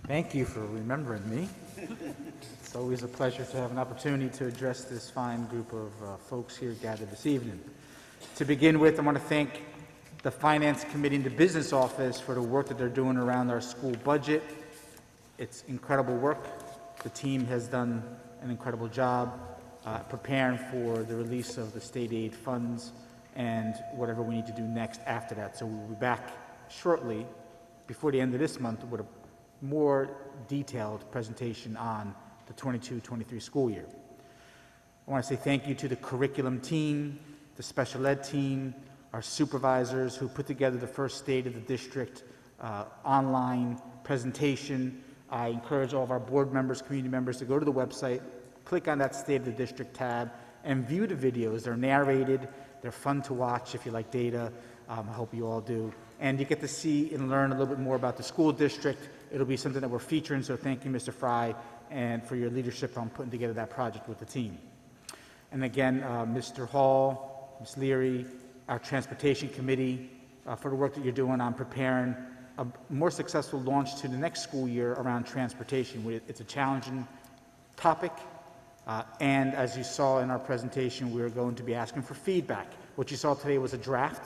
Thank you for remembering me. It's always a pleasure to have an opportunity to address this fine group of folks here gathered this evening. To begin with, I want to thank the Finance Committee and the Business Office for the work that they're doing around our school budget. It's incredible work. The team has done an incredible job preparing for the release of the state aid funds and whatever we need to do next after that. So we'll be back shortly, before the end of this month, with a more detailed presentation on the 22-23 school year. I want to say thank you to the curriculum team, the special ed team, our supervisors who put together the first State of the District online presentation. I encourage all of our board members, community members to go to the website, click on that State of the District tab, and view the videos. They're narrated, they're fun to watch if you like data. I hope you all do. And you get to see and learn a little bit more about the school district. It'll be something that we're featuring, so thank you, Mr. Fry, and for your leadership on putting together that project with the team. And again, Mr. Hall, Ms. Leary, our Transportation Committee, for the work that you're doing on preparing a more successful launch to the next school year around transportation. It's a challenging topic, and as you saw in our presentation, we're going to be asking for feedback. What you saw today was a draft.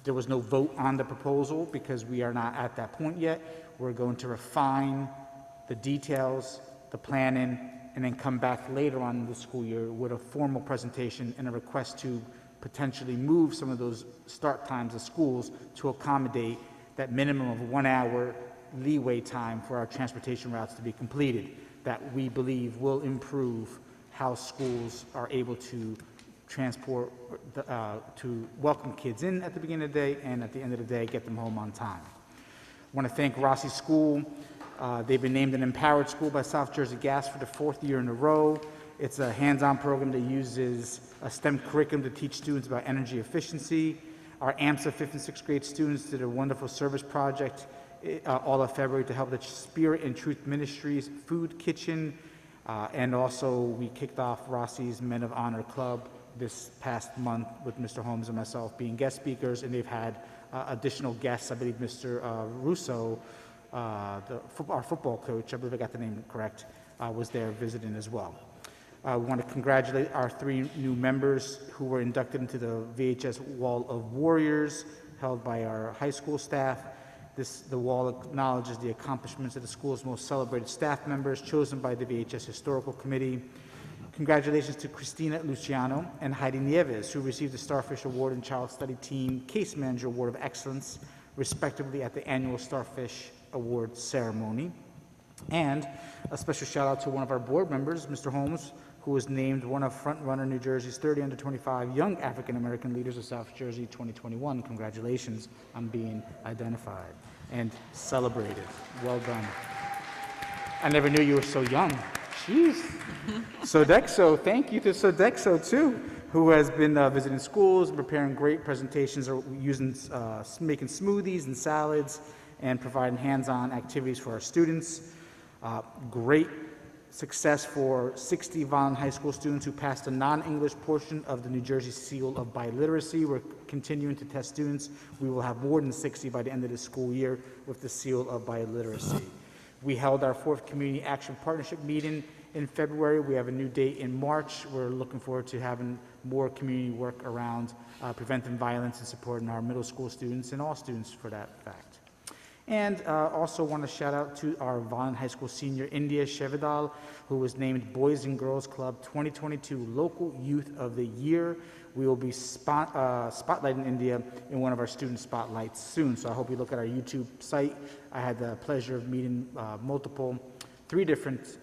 There was no vote on the proposal because we are not at that point yet. We're going to refine the details, the planning, and then come back later on in the school year with a formal presentation and a request to potentially move some of those start times of schools to accommodate that minimum of 1 hour leeway time for our transportation routes to be completed, that we believe will improve how schools are able to transport, to welcome kids in at the beginning of the day and at the end of the day get them home on time. I want to thank Rossi School. They've been named an empowered school by South Jersey Gas for the 4th year in a row. It's a hands-on program that uses a STEM curriculum to teach students about energy efficiency. Our AMSA 5th and 6th grade students did a wonderful service project all of February to help the Spirit and Truth Ministries Food Kitchen. And also we kicked off Rossi's Men of Honor Club this past month with Mr. Holmes and myself being guest speakers, and they've had additional guests. I believe Mr. Russo, our football coach, I believe I got the name correct, was there visiting as well. We want to congratulate our 3 new members who were inducted into the VHS Wall of Warriors held by our high school staff. The wall acknowledges the accomplishments of the school's most celebrated staff members chosen by the VHS Historical Committee. Congratulations to Christina Luciano and Heidi Nieves, who received the Starfish Award and Child Study Team Case Manager Award of Excellence, respectively, at the annual Starfish Award ceremony. And a special shout out to one of our board members, Mr. Holmes, who was named one of Front Runner New Jersey's 30 under 25 Young African American Leaders of South Jersey 2021. Congratulations on being identified and celebrated. Well done. I never knew you were so young. Jeez. Sodexo, thank you to Sodexo too, who has been visiting schools, preparing great presentations, or making smoothies and salads, and providing hands-on activities for our students. Great success for 60 Vineland High School students who passed the non-English portion of the New Jersey Seal of Biliteracy. We're continuing to test students. We will have more than 60 by the end of the school year with the Seal of Biliteracy. We held our 4th Community Action Partnership meeting in February. We have a new date in March. We're looking forward to having more community work around preventing violence and supporting our middle school students and all students for that fact. And also want to shout out to our Vineland High School senior, India Shevidal, who was named Boys and Girls Club 2022 Local Youth of the Year. We will be spotlighting India in one of our student spotlights soon, so I hope you look at our YouTube site. I had the pleasure of meeting 3 different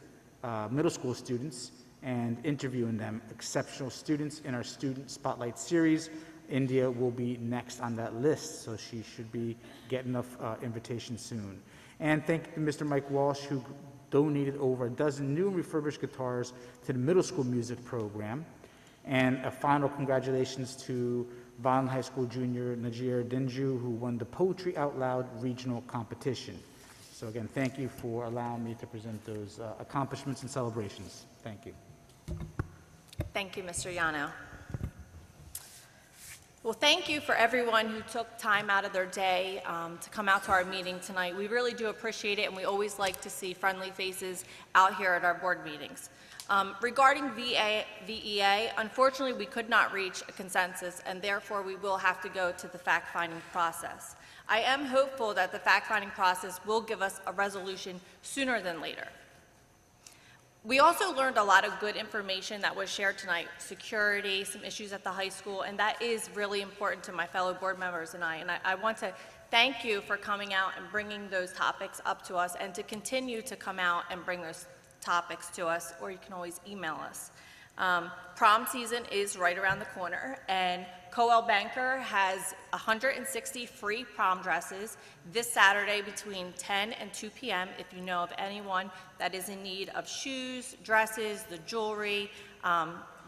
middle school students and interviewing them, exceptional students in our Student Spotlight series. India will be next on that list, so she should be getting an invitation soon. And thank you to Mr. Mike Walsh, who donated over a dozen new and refurbished guitars to the middle school music program. And a final congratulations to Vineland High School junior Najir Dinju, who won the Poetry Out Loud regional competition. So again, thank you for allowing me to present those accomplishments and celebrations. Thank you. Thank you, Mr. Yano. Well, thank you for everyone who took time out of their day to come out to our meeting tonight. We really do appreciate it, and we always like to see friendly faces out here at our board meetings. Regarding VEA, unfortunately, we could not reach a consensus, and therefore we will have to go to the fact-finding process. I am hopeful that the fact-finding process will give us a resolution sooner than later. We also learned a lot of good information that was shared tonight, security, some issues at the high school, and that is really important to my fellow board members and I want to thank you for coming out and bringing those topics up to us and to continue to come out and bring those topics to us, or you can always email us. Prom season is right around the corner, and Coel Banker has 160 free prom dresses this Saturday between 10 and 2 p.m. if you know of anyone that is in need of shoes, dresses, the jewelry,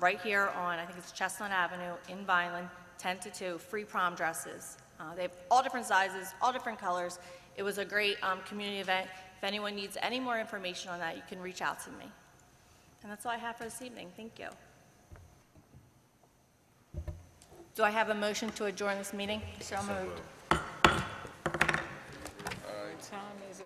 right here on, I think it's Chestnut Avenue in Vineland, 10 to 2, free prom dresses. They have all different sizes, all different colors. It was a great community event. If anyone needs any more information on that, you can reach out to me. And that's all I have for this evening. Thank you. Do I have a motion to adjourn this meeting? So moved. Time is